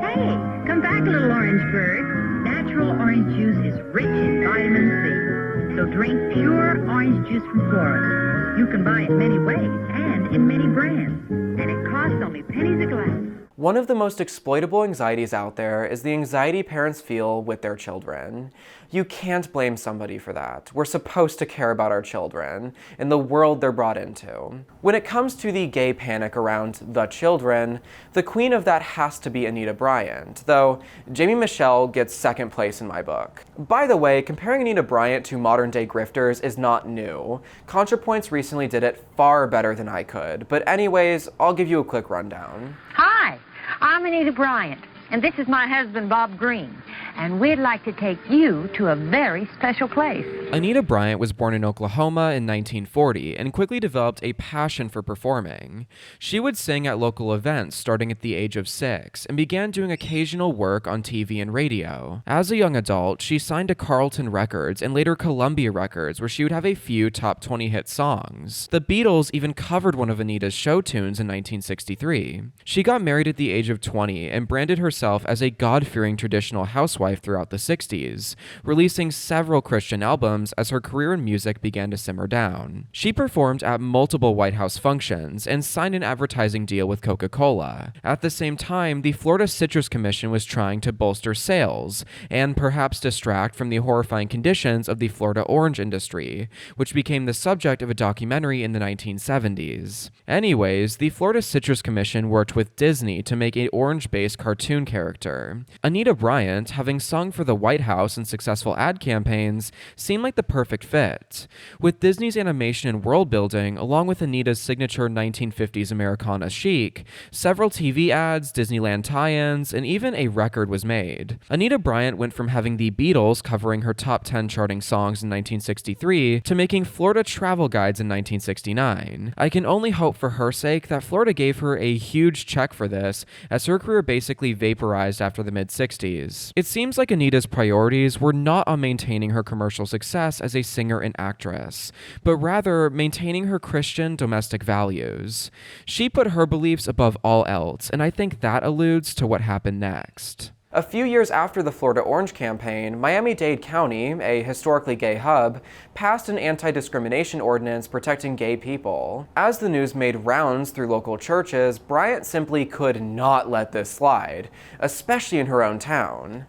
Hey, come back, little orange bird. Natural orange juice is rich in vitamin C. So drink pure orange juice from Florida. You can buy it many ways and in many brands, and it costs only pennies a glass. One of the most exploitable anxieties out there is the anxiety parents feel with their children. You can't blame somebody for that. We're supposed to care about our children and the world they're brought into. When it comes to the gay panic around the children, the queen of that has to be Anita Bryant, though Jaimee Michell gets second place in my book. By the way, comparing Anita Bryant to modern-day grifters is not new. ContraPoints recently did it far better than I could, but anyways, I'll give you a quick rundown. Hi, I'm Anita Bryant, and this is my husband, Bob Green, and we'd like to take you to a very special place. Anita Bryant was born in Oklahoma in 1940 and quickly developed a passion for performing. She would sing at local events starting at the age of 6 and began doing occasional work on TV and radio. As a young adult, she signed to Carlton Records and later Columbia Records, where she would have a few top 20 hit songs. The Beatles even covered one of Anita's show tunes in 1963. She got married at the age of 20 and branded herself as a God-fearing traditional housewife throughout the 60s, releasing several Christian albums as her career in music began to simmer down. She performed at multiple White House functions and signed an advertising deal with Coca-Cola. At the same time, the Florida Citrus Commission was trying to bolster sales and perhaps distract from the horrifying conditions of the Florida orange industry, which became the subject of a documentary in the 1970s. Anyways, the Florida Citrus Commission worked with Disney to make an orange-based cartoon character. Anita Bryant, having sung for the White House in successful ad campaigns, seemed like the perfect fit. With Disney's animation and world building, along with Anita's signature 1950s Americana chic, several TV ads, Disneyland tie-ins, and even a record was made. Anita Bryant went from having the Beatles covering her top 10 charting songs in 1963 to making Florida travel guides in 1969. I can only hope for her sake that Florida gave her a huge check for this, as her career basically vaporized after the mid-60s. It seems like Anita's priorities were not on maintaining her commercial success as a singer and actress, but rather maintaining her Christian domestic values. She put her beliefs above all else, and I think that alludes to what happened next. A few years after the Florida Orange campaign, Miami-Dade County, a historically gay hub, passed an anti-discrimination ordinance protecting gay people. As the news made rounds through local churches, Bryant simply could not let this slide, especially in her own town.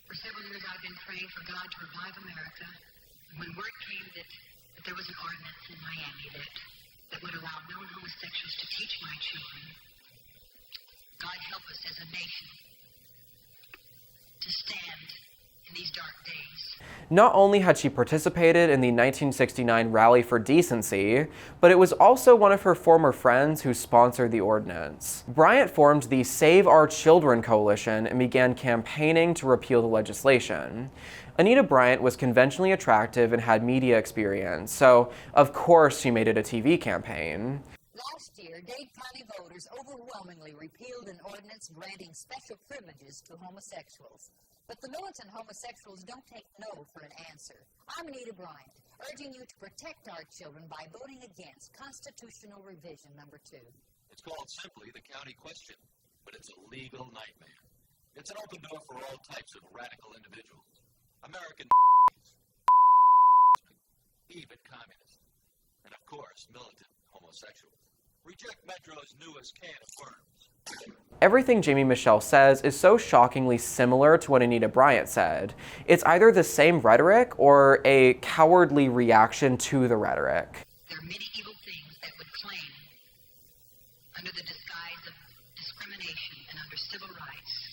For several years I've been praying for God to revive America. When word came that there was an ordinance in Miami that would allow known homosexuals to teach my children, God help us as a nation to stand in these dark days. Not only had she participated in the 1969 Rally for Decency, but it was also one of her former friends who sponsored the ordinance. Bryant formed the Save Our Children coalition and began campaigning to repeal the legislation. Anita Bryant was conventionally attractive and had media experience, so of course she made it a TV campaign. Last year, Dade County voters overwhelmingly repealed an ordinance granting special privileges to homosexuals. But the militant homosexuals don't take no for an answer. I'm Anita Bryant, urging you to protect our children by voting against Constitutional Revision number 2. It's called simply the county question, but it's a legal nightmare. It's an open door for all types of radical individuals. American even communists, and of course, militant homosexuals. Reject Metro's newest can of worms. Everything Jaimee Michell says is so shockingly similar to what Anita Bryant said. It's either the same rhetoric or a cowardly reaction to the rhetoric. There are many evil things that would claim, under the disguise of discrimination and under civil rights,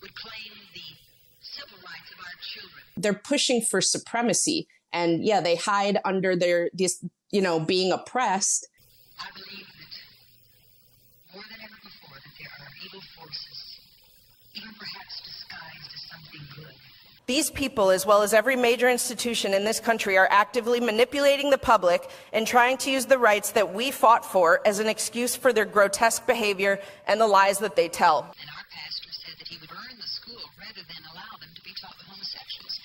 would claim the civil rights of our children. They're pushing for supremacy, and yeah, they hide under being oppressed. I believe that more than ever before that there are evil forces, even perhaps disguised as something good. These people, as well as every major institution in this country, are actively manipulating the public and trying to use the rights that we fought for as an excuse for their grotesque behavior and the lies that they tell. And our pastor said that he would burn the school rather than allow them to be taught with homosexuals.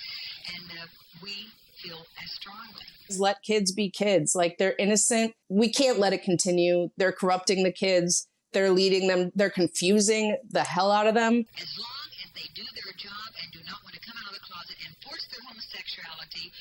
And we feel as strongly. Let kids be kids. Like, they're innocent. We can't let it continue. They're corrupting the kids. They're leading them. They're confusing the hell out of them. As long as they do their job and do not want to come out of the closet and force their homosexuality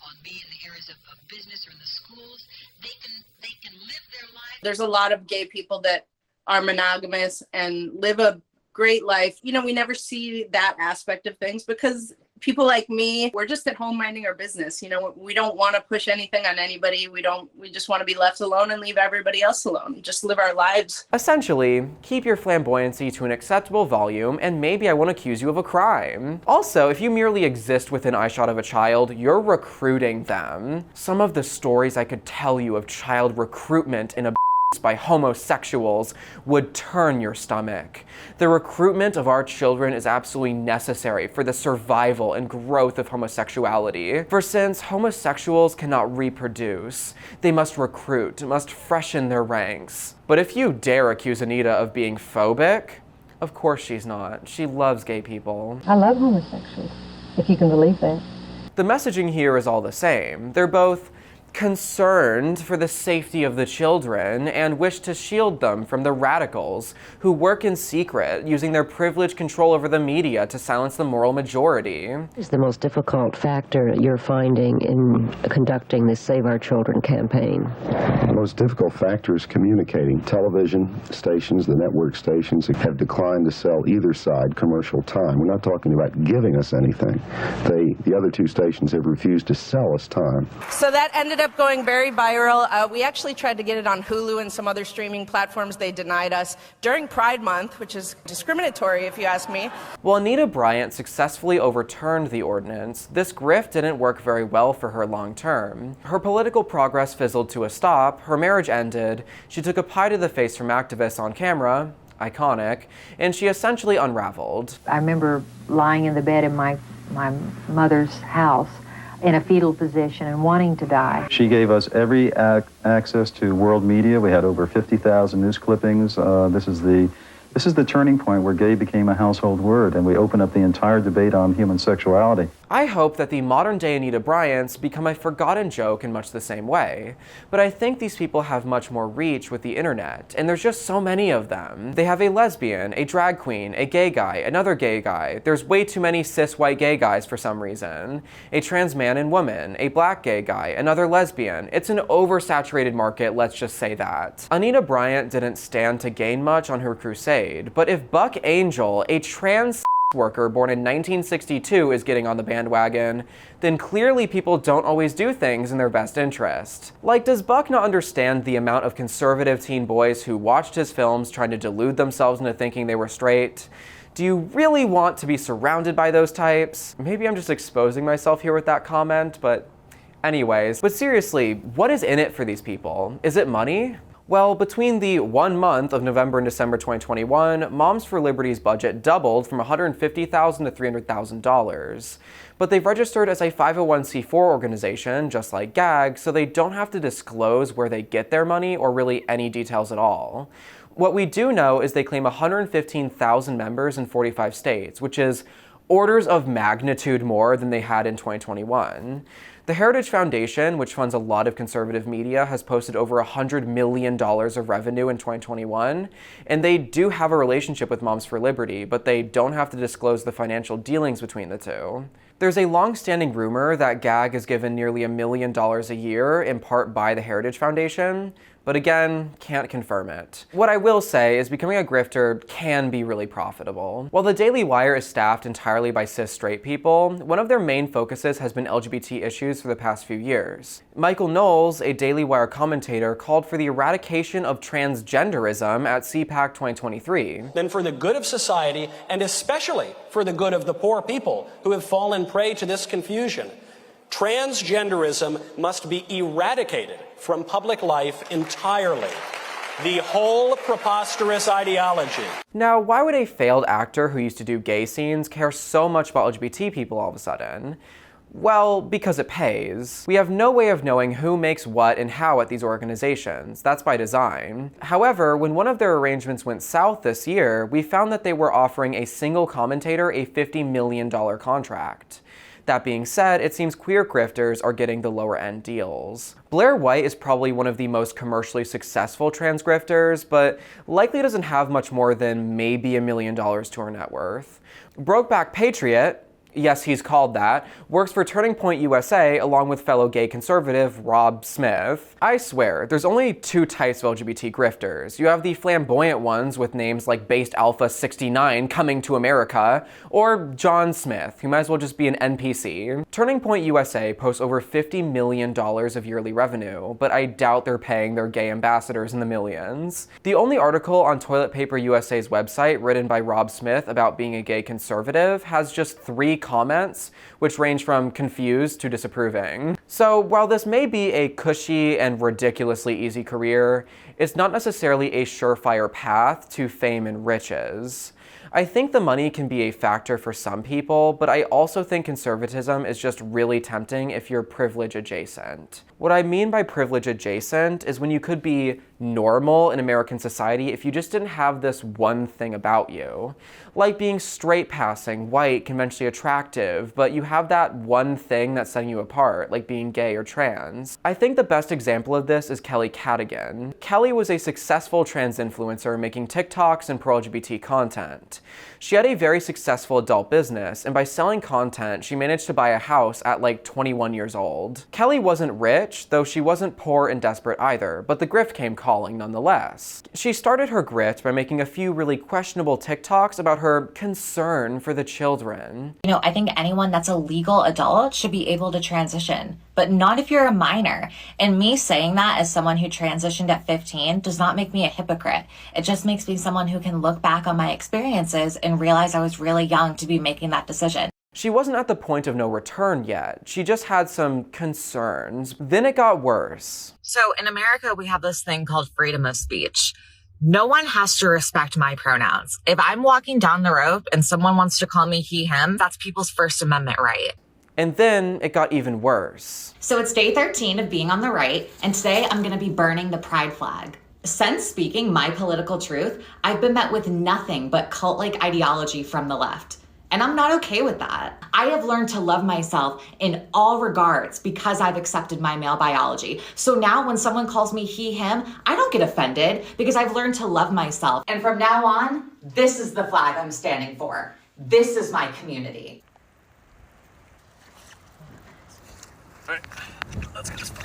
on me in the areas of business or in the schools, they can live their life. There's a lot of gay people that are monogamous and live a great life. You know, we never see that aspect of things because people like me, we're just at home minding our business. You know, we don't want to push anything on anybody. We just want to be left alone and leave everybody else alone. Just live our lives. Essentially, keep your flamboyancy to an acceptable volume and maybe I won't accuse you of a crime. Also, if you merely exist within eyeshot of a child, you're recruiting them. Some of the stories I could tell you of child recruitment in a by homosexuals would turn your stomach. The recruitment of our children is absolutely necessary for the survival and growth of homosexuality. For since homosexuals cannot reproduce, they must recruit, must freshen their ranks. But if you dare accuse Anita of being phobic, of course she's not. She loves gay people. I love homosexuals, if you can believe that. The messaging here is all the same. They're both concerned for the safety of the children and wish to shield them from the radicals who work in secret, using their privileged control over the media to silence the moral majority. Is the most difficult factor you're finding in conducting this Save Our Children campaign? The most difficult factor is communicating. Television stations, the network stations, have declined to sell either side commercial time. We're not talking about giving us anything. The other two stations have refused to sell us time. So that ended up going very viral. We actually tried to get it on Hulu and some other streaming platforms. They denied us during Pride Month, which is discriminatory if you ask me. While Anita Bryant successfully overturned the ordinance, this grift didn't work very well for her long term. Her political progress fizzled to a stop, her marriage ended, she took a pie to the face from activists on camera, iconic, and she essentially unraveled. I remember lying in the bed in my mother's house in a fetal position and wanting to die. She gave us every access to world media. We had over 50,000 news clippings. This is the turning point where gay became a household word, and we opened up the entire debate on human sexuality. I hope that the modern-day Anita Bryants become a forgotten joke in much the same way, but I think these people have much more reach with the internet, and there's just so many of them. They have a lesbian, a drag queen, a gay guy, another gay guy. There's way too many cis white gay guys for some reason. A trans man and woman, a black gay guy, another lesbian. It's an oversaturated market, let's just say that. Anita Bryant didn't stand to gain much on her crusade, but if Buck Angel, a trans worker born in 1962, is getting on the bandwagon, then clearly people don't always do things in their best interest. Like, does Buck not understand the amount of conservative teen boys who watched his films trying to delude themselves into thinking they were straight? Do you really want to be surrounded by those types? Maybe I'm just exposing myself here with that comment, but anyways. But seriously, what is in it for these people? Is it money? Well, between the 1 month of November and December 2021, Moms for Liberty's budget doubled from $150,000 to $300,000. But they've registered as a 501c4 organization, just like GAG, so they don't have to disclose where they get their money or really any details at all. What we do know is they claim 115,000 members in 45 states, which is orders of magnitude more than they had in 2021. The Heritage Foundation, which funds a lot of conservative media, has posted over $100 million of revenue in 2021, and they do have a relationship with Moms for Liberty, but they don't have to disclose the financial dealings between the two. There's a long-standing rumor that GAG is given nearly $1 million a year, in part by the Heritage Foundation, but again, can't confirm it. What I will say is becoming a grifter can be really profitable. While the Daily Wire is staffed entirely by cis straight people, one of their main focuses has been LGBT issues for the past few years. Michael Knowles, a Daily Wire commentator, called for the eradication of transgenderism at CPAC 2023. Then for the good of society, and especially for the good of the poor people who have fallen prey to this confusion, transgenderism must be eradicated from public life entirely. The whole preposterous ideology. Now, why would a failed actor who used to do gay scenes care so much about LGBT people all of a sudden? Well, because it pays. We have no way of knowing who makes what and how at these organizations. That's by design. However, when one of their arrangements went south this year, we found that they were offering a single commentator a $50 million contract. That being said, it seems queer grifters are getting the lower end deals. Blair White is probably one of the most commercially successful trans grifters, but likely doesn't have much more than maybe $1 million to her net worth. Brokeback Patriot, yes, he's called that, works for Turning Point USA along with fellow gay conservative Rob Smith. I swear, there's only two types of LGBT grifters. You have the flamboyant ones with names like Based Alpha 69 coming to America, or John Smith, who might as well just be an NPC. Turning Point USA posts over $50 million of yearly revenue, but I doubt they're paying their gay ambassadors in the millions. The only article on Toilet Paper USA's website written by Rob Smith about being a gay conservative has just 3 comments, which range from confused to disapproving. So while this may be a cushy and ridiculously easy career, it's not necessarily a surefire path to fame and riches. I think the money can be a factor for some people, but I also think conservatism is just really tempting if you're privilege adjacent. What I mean by privilege adjacent is when you could be normal in American society if you just didn't have this one thing about you. Like being straight passing, white, conventionally attractive, but you have that one thing that's setting you apart, like being gay or trans. I think the best example of this is Kelly Cadigan. Kelly was a successful trans influencer making TikToks and pro-LGBT content. She had a very successful adult business, and by selling content, she managed to buy a house at like 21 years old. Kelly wasn't rich, though she wasn't poor and desperate either, but the grift came calling nonetheless. She started her grift by making a few really questionable TikToks about her concern for the children. You know, I think anyone that's a legal adult should be able to transition, but not if you're a minor. And me saying that as someone who transitioned at 15 does not make me a hypocrite. It just makes me someone who can look back on my experiences and realize I was really young to be making that decision. She wasn't at the point of no return yet. She just had some concerns. Then it got worse. So in America, we have this thing called freedom of speech. No one has to respect my pronouns. If I'm walking down the road and someone wants to call me he, him, that's people's First Amendment right. And then it got even worse. So it's day 13 of being on the right, and today I'm going to be burning the pride flag. Since speaking my political truth, I've been met with nothing but cult-like ideology from the left. And I'm not okay with that. I have learned to love myself in all regards because I've accepted my male biology. So now when someone calls me he, him, I don't get offended because I've learned to love myself. And from now on, this is the flag I'm standing for. This is my community. All right, let's get this phone.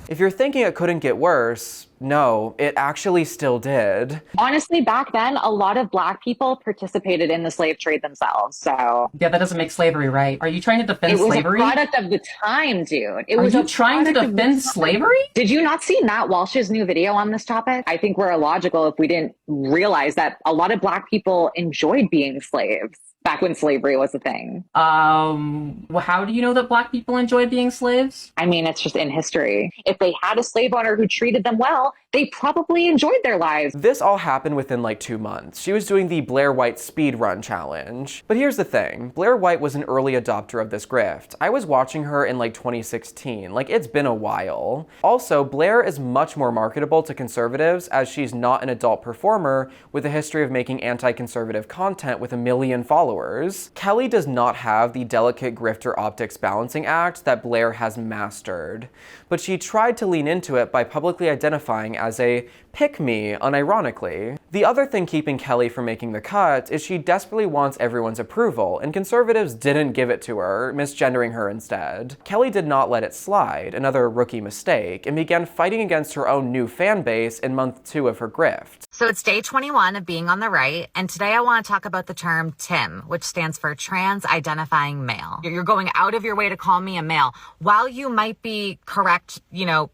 If you're thinking it couldn't get worse, no, it actually still did. Honestly, back then, a lot of Black people participated in the slave trade themselves, so... Yeah, that doesn't make slavery right. Are you trying to defend slavery? It was a product of the time, dude. Are you trying to defend slavery? Did you not see Matt Walsh's new video on this topic? I think we're illogical if we didn't realize that a lot of Black people enjoyed being slaves back when slavery was a thing. Well, how do you know that Black people enjoyed being slaves? I mean, it's just in history. If they had a slave owner who treated them well, they probably enjoyed their lives. This all happened within like 2 months. She was doing the Blair White speed run challenge. But here's the thing, Blair White was an early adopter of this grift. I was watching her in like 2016, like it's been a while. Also, Blair is much more marketable to conservatives as she's not an adult performer with a history of making anti-conservative content with 1 million followers. Kelly does not have the delicate grifter optics balancing act that Blair has mastered, but she tried to lean into it by publicly identifying as a pick-me, unironically. The other thing keeping Kelly from making the cut is she desperately wants everyone's approval, and conservatives didn't give it to her, misgendering her instead. Kelly did not let it slide, another rookie mistake, and began fighting against her own new fan base in month 2 of her grift. So it's day 21 of being on the right, and today I want to talk about the term TIM, which stands for trans identifying male. You're going out of your way to call me a male. While you might be correct,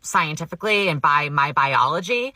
scientifically and by my biology,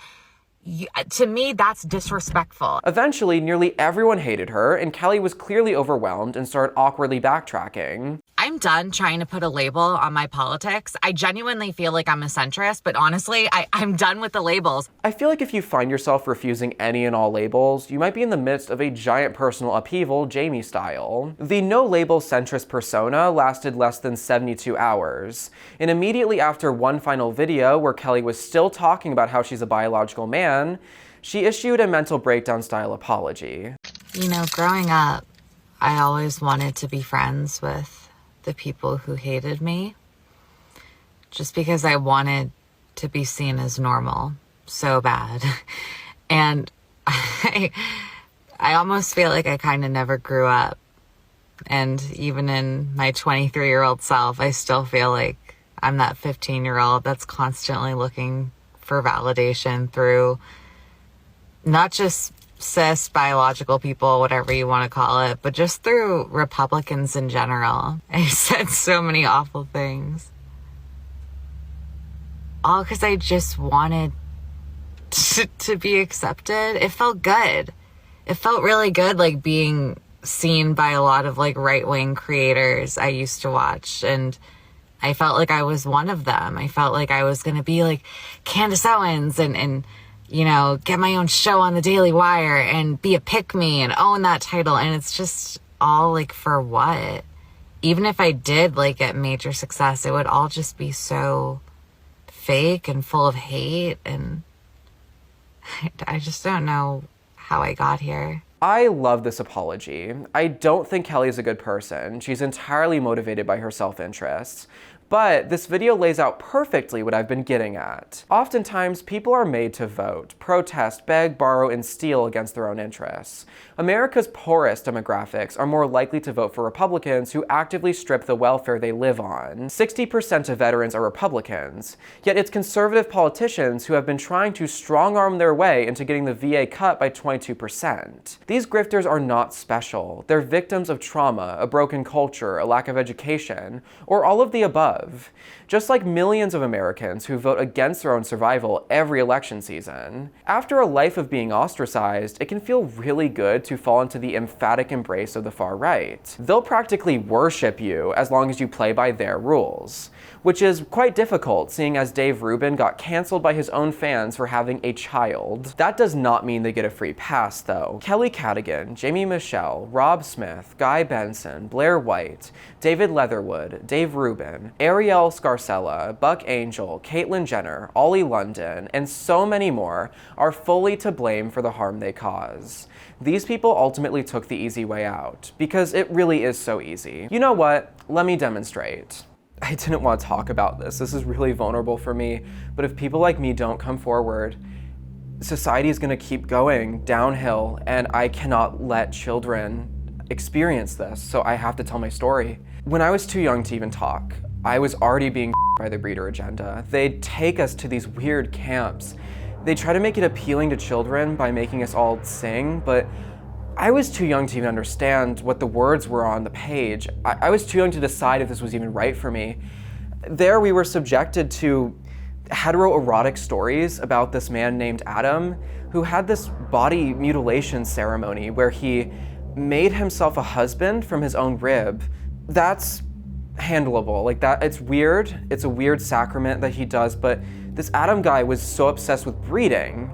to me, that's disrespectful. Eventually, nearly everyone hated her, and Kelly was clearly overwhelmed and started awkwardly backtracking. I'm done trying to put a label on my politics. I genuinely feel like I'm a centrist, but honestly, I'm done with the labels. I feel like if you find yourself refusing any and all labels, you might be in the midst of a giant personal upheaval, Jaimee style. The no-label centrist persona lasted less than 72 hours, and immediately after one final video where Kelly was still talking about how she's a biological man, she issued a mental breakdown-style apology. Growing up, I always wanted to be friends with the people who hated me, just because I wanted to be seen as normal so bad. And I almost feel like I kind of never grew up. And even in my 23-year-old self, I still feel like I'm that 15-year-old that's constantly looking for validation through not just cis, biological people, whatever you want to call it, but just through Republicans in general. I said so many awful things. All because I just wanted to be accepted. It felt good. It felt really good, like being seen by a lot of like right-wing creators I used to watch, and I felt like I was one of them. I felt like I was going to be like Candace Owens and you know, get my own show on the Daily Wire and be a pick-me and own that title. And it's just all like, for what? Even if I did like get major success, it would all just be so fake and full of hate. And I just don't know how I got here. I love this apology. I don't think Kelly's a good person. She's entirely motivated by her self-interests. But this video lays out perfectly what I've been getting at. Oftentimes, people are made to vote, protest, beg, borrow, and steal against their own interests. America's poorest demographics are more likely to vote for Republicans who actively strip the welfare they live on. 60% of veterans are Republicans, yet it's conservative politicians who have been trying to strong-arm their way into getting the VA cut by 22%. These grifters are not special. They're victims of trauma, a broken culture, a lack of education, or all of the above. Just like millions of Americans who vote against their own survival every election season. After a life of being ostracized, it can feel really good to fall into the emphatic embrace of the far right. They'll practically worship you as long as you play by their rules, which is quite difficult seeing as Dave Rubin got canceled by his own fans for having a child. That does not mean they get a free pass though. Kelly Cadigan, Jaimee Michell, Rob Smith, Guy Benson, Blair White, David Leatherwood, Dave Rubin, Ariel Scarcella, Buck Angel, Caitlyn Jenner, Ollie London, and so many more are fully to blame for the harm they cause. These people ultimately took the easy way out, because it really is so easy. You know what? Let me demonstrate. I didn't want to talk about this. This is really vulnerable for me, but if people like me don't come forward, society is going to keep going downhill, and I cannot let children experience this, so I have to tell my story. When I was too young to even talk, I was already being by the breeder agenda. They'd take us to these weird camps. They try to make it appealing to children by making us all sing, but I was too young to even understand what the words were on the page. I was too young to decide if this was even right for me. There we were subjected to heteroerotic stories about this man named Adam who had this body mutilation ceremony where he made himself a husband from his own rib. That's handleable. Like that, it's weird. It's a weird sacrament that he does, but this Adam guy was so obsessed with breeding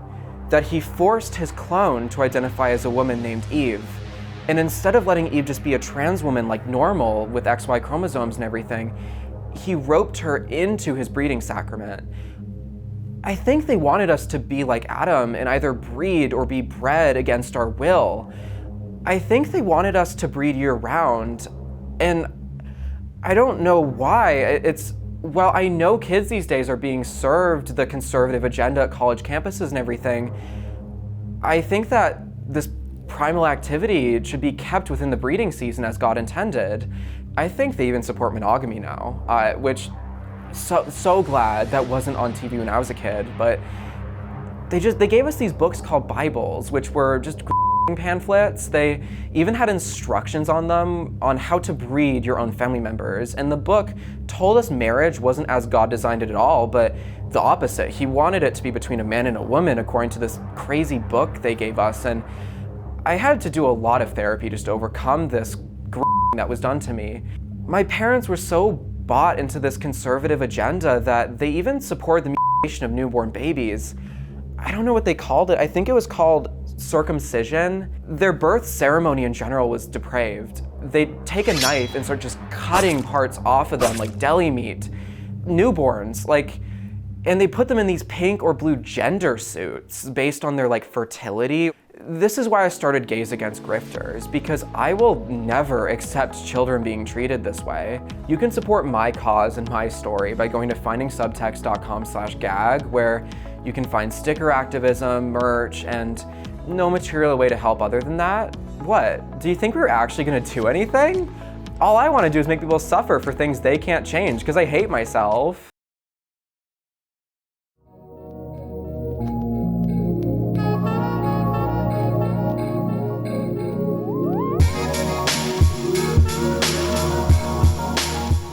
that he forced his clone to identify as a woman named Eve. And instead of letting Eve just be a trans woman like normal with XY chromosomes and everything, he roped her into his breeding sacrament. I think they wanted us to be like Adam and either breed or be bred against our will. I think they wanted us to breed year-round, and I don't know why. Well, I know kids these days are being served the conservative agenda at college campuses and everything. I think that this primal activity should be kept within the breeding season as God intended. I think they even support monogamy now, which so glad that wasn't on TV when I was a kid, but they gave us these books called Bibles, which were just pamphlets. They even had instructions on them on how to breed your own family members. And the book told us marriage wasn't as God designed it at all, but the opposite. He wanted it to be between a man and a woman according to this crazy book they gave us. And I had to do a lot of therapy just to overcome this that was done to me. My parents were so bought into this conservative agenda that they even support the mutilation of newborn babies. I don't know what they called it. I think it was called circumcision. Their birth ceremony in general was depraved. They'd take a knife and start just cutting parts off of them like deli meat. Newborns, like, And they put them in these pink or blue gender suits based on their like fertility. This is why I started Gays Against Grifters, because I will never accept children being treated this way. You can support my cause and my story by going to findingsubtext.com/gag, where you can find sticker activism, merch, and no material way to help other than that. What? Do you think we're actually gonna do anything? All I wanna do is make people suffer for things they can't change, because I hate myself.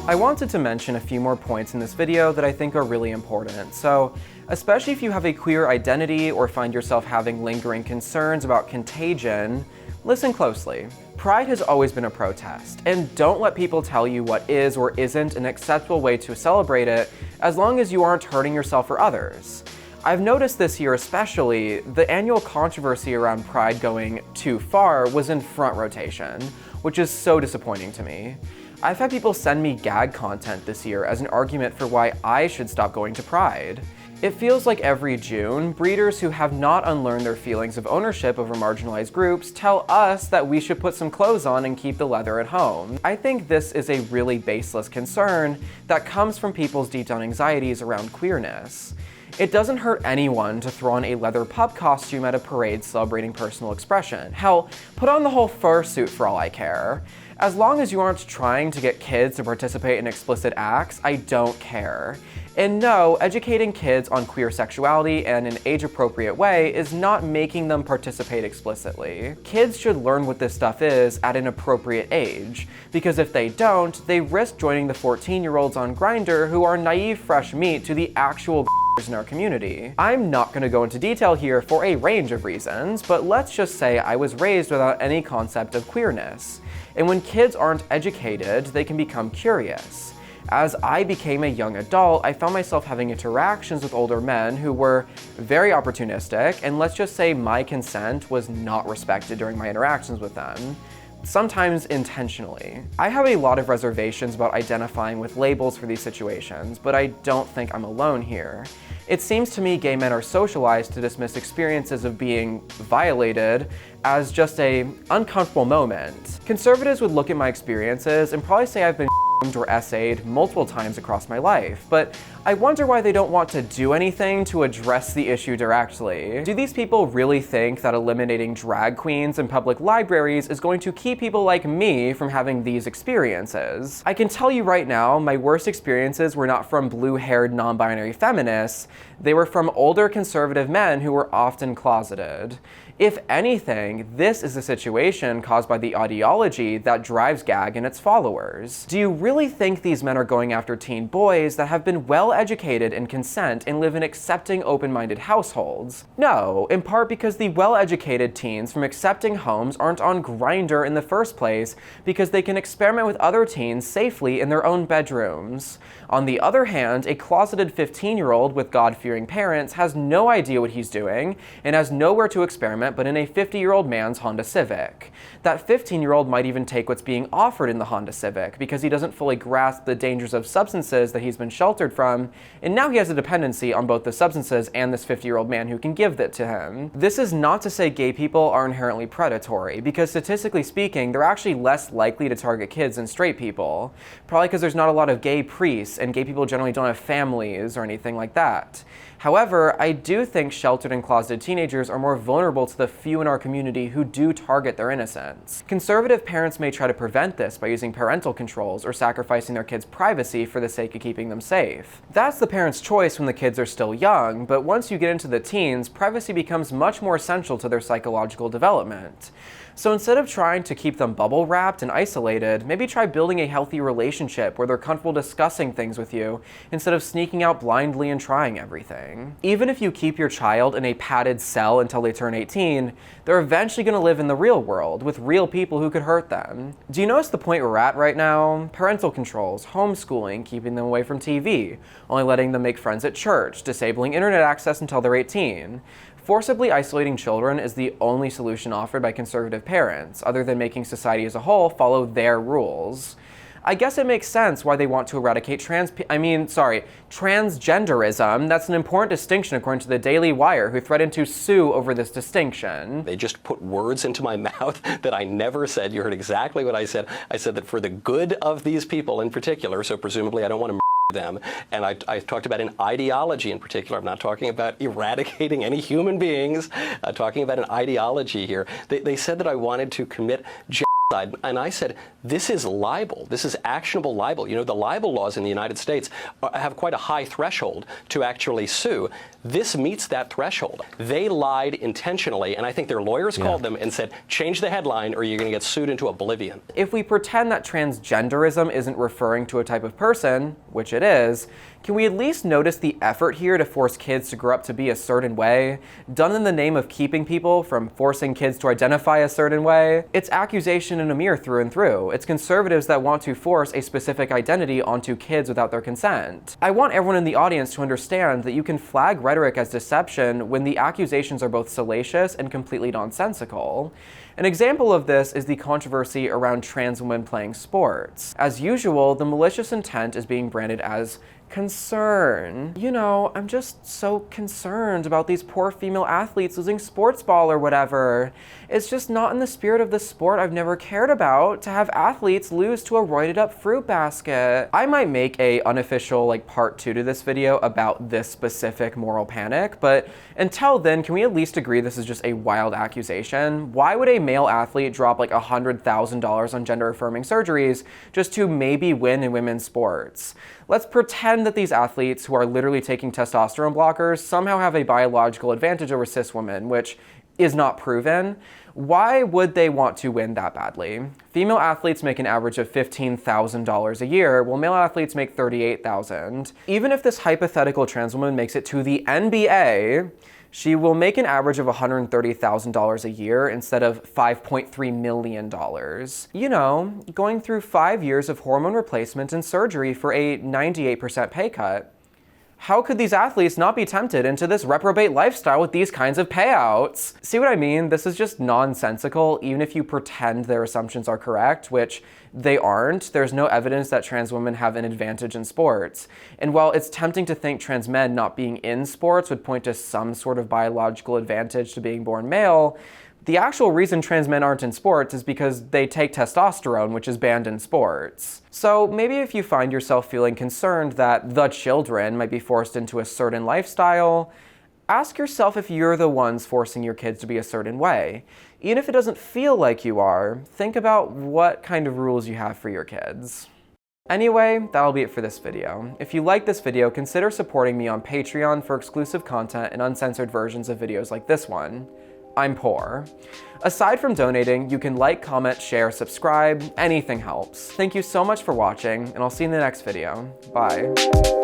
I wanted to mention a few more points in this video that I think are really important. So, especially if you have a queer identity or find yourself having lingering concerns about contagion, listen closely. Pride has always been a protest, and don't let people tell you what is or isn't an acceptable way to celebrate it, as long as you aren't hurting yourself or others. I've noticed this year especially, the annual controversy around Pride going too far was in front rotation, which is so disappointing to me. I've had people send me gag content this year as an argument for why I should stop going to Pride. It feels like every June, breeders who have not unlearned their feelings of ownership over marginalized groups tell us that we should put some clothes on and keep the leather at home. I think this is a really baseless concern that comes from people's deep down anxieties around queerness. It doesn't hurt anyone to throw on a leather pup costume at a parade celebrating personal expression. Hell, put on the whole fursuit for all I care. As long as you aren't trying to get kids to participate in explicit acts, I don't care. And no, educating kids on queer sexuality in an age-appropriate way is not making them participate explicitly. Kids should learn what this stuff is at an appropriate age, because if they don't, they risk joining the 14-year-olds on Grifter who are naive fresh meat to the actual in our community. I'm not going to go into detail here for a range of reasons, but let's just say I was raised without any concept of queerness. And when kids aren't educated, they can become curious. As I became a young adult, I found myself having interactions with older men who were very opportunistic, and let's just say my consent was not respected during my interactions with them. Sometimes intentionally. I have a lot of reservations about identifying with labels for these situations, but I don't think I'm alone here. It seems to me gay men are socialized to dismiss experiences of being violated as just an uncomfortable moment. Conservatives would look at my experiences and probably say I've been or essayed multiple times across my life, but I wonder why they don't want to do anything to address the issue directly. Do these people really think that eliminating drag queens in public libraries is going to keep people like me from having these experiences? I can tell you right now, my worst experiences were not from blue-haired non-binary feminists, they were from older conservative men who were often closeted. If anything, this is a situation caused by the ideology that drives GAG and its followers. Do you really think these men are going after teen boys that have been well educated in consent and live in accepting, open-minded households? No, in part because the well-educated teens from accepting homes aren't on Grifter in the first place because they can experiment with other teens safely in their own bedrooms. On the other hand, a closeted 15-year-old with God-fearing parents has no idea what he's doing and has nowhere to experiment but in a 50-year-old man's Honda Civic. That 15-year-old might even take what's being offered in the Honda Civic because he doesn't fully grasp the dangers of substances that he's been sheltered from, and now he has a dependency on both the substances and this 50-year-old man who can give that to him. This is not to say gay people are inherently predatory, because statistically speaking, they're actually less likely to target kids than straight people. Probably because there's not a lot of gay priests, and gay people generally don't have families or anything like that. However, I do think sheltered and closeted teenagers are more vulnerable to the few in our community who do target their innocence. Conservative parents may try to prevent this by using parental controls or sacrificing their kids' privacy for the sake of keeping them safe. That's the parent's choice when the kids are still young, but once you get into the teens, privacy becomes much more essential to their psychological development. So instead of trying to keep them bubble wrapped and isolated, maybe try building a healthy relationship where they're comfortable discussing things with you instead of sneaking out blindly and trying everything. Even if you keep your child in a padded cell until they turn 18, they're eventually going to live in the real world with real people who could hurt them. Do you notice the point we're at right now? Parental controls, homeschooling, keeping them away from TV, only letting them make friends at church, disabling internet access until they're 18. Forcibly isolating children is the only solution offered by conservative parents, other than making society as a whole follow their rules. I guess it makes sense why they want to eradicate transgenderism. That's an important distinction according to the Daily Wire, who threatened to sue over this distinction. They just put words into my mouth that I never said. You heard exactly what I said. I said that for the good of these people in particular, so presumably I don't want to them. And I talked about an ideology in particular. I'm not talking about eradicating any human beings. I'm talking about an ideology here. They said that I wanted to commit genocide. And I said, this is libel. This is actionable libel. You know, the libel laws in the United States have quite a high threshold to actually sue. This meets that threshold. They lied intentionally, and I think their lawyers called them and said, change the headline or you're going to get sued into oblivion. If we pretend that transgenderism isn't referring to a type of person, which it is, can we at least notice the effort here to force kids to grow up to be a certain way, done in the name of keeping people from forcing kids to identify a certain way? It's accusation and a mirror through and through. It's conservatives that want to force a specific identity onto kids without their consent. I want everyone in the audience to understand that you can flag rhetoric as deception when the accusations are both salacious and completely nonsensical. An example of this is the controversy around trans women playing sports. As usual, the malicious intent is being branded as concern. You know, I'm just so concerned about these poor female athletes losing sports ball or whatever. It's just not in the spirit of the sport I've never cared about to have athletes lose to a roided up fruit basket. I might make a unofficial part 2 to this video about this specific moral panic, but until then, can we at least agree this is just a wild accusation? Why would a male athlete drop $100,000 on gender affirming surgeries just to maybe win in women's sports? Let's pretend that these athletes who are literally taking testosterone blockers somehow have a biological advantage over cis women, which is not proven. Why would they want to win that badly? Female athletes make an average of $15,000 a year, while male athletes make $38,000. Even if this hypothetical trans woman makes it to the NBA, she will make an average of $130,000 a year instead of $5.3 million. You know, going through 5 years of hormone replacement and surgery for a 98% pay cut. How could these athletes not be tempted into this reprobate lifestyle with these kinds of payouts? See what I mean? This is just nonsensical, even if you pretend their assumptions are correct, which they aren't. There's no evidence that trans women have an advantage in sports. And while it's tempting to think trans men not being in sports would point to some sort of biological advantage to being born male, the actual reason trans men aren't in sports is because they take testosterone, which is banned in sports. So maybe if you find yourself feeling concerned that the children might be forced into a certain lifestyle, ask yourself if you're the ones forcing your kids to be a certain way. Even if it doesn't feel like you are, think about what kind of rules you have for your kids. Anyway, that'll be it for this video. If you like this video, consider supporting me on Patreon for exclusive content and uncensored versions of videos like this one. I'm poor. Aside from donating, you can like, comment, share, subscribe, anything helps. Thank you so much for watching, and I'll see you in the next video. Bye.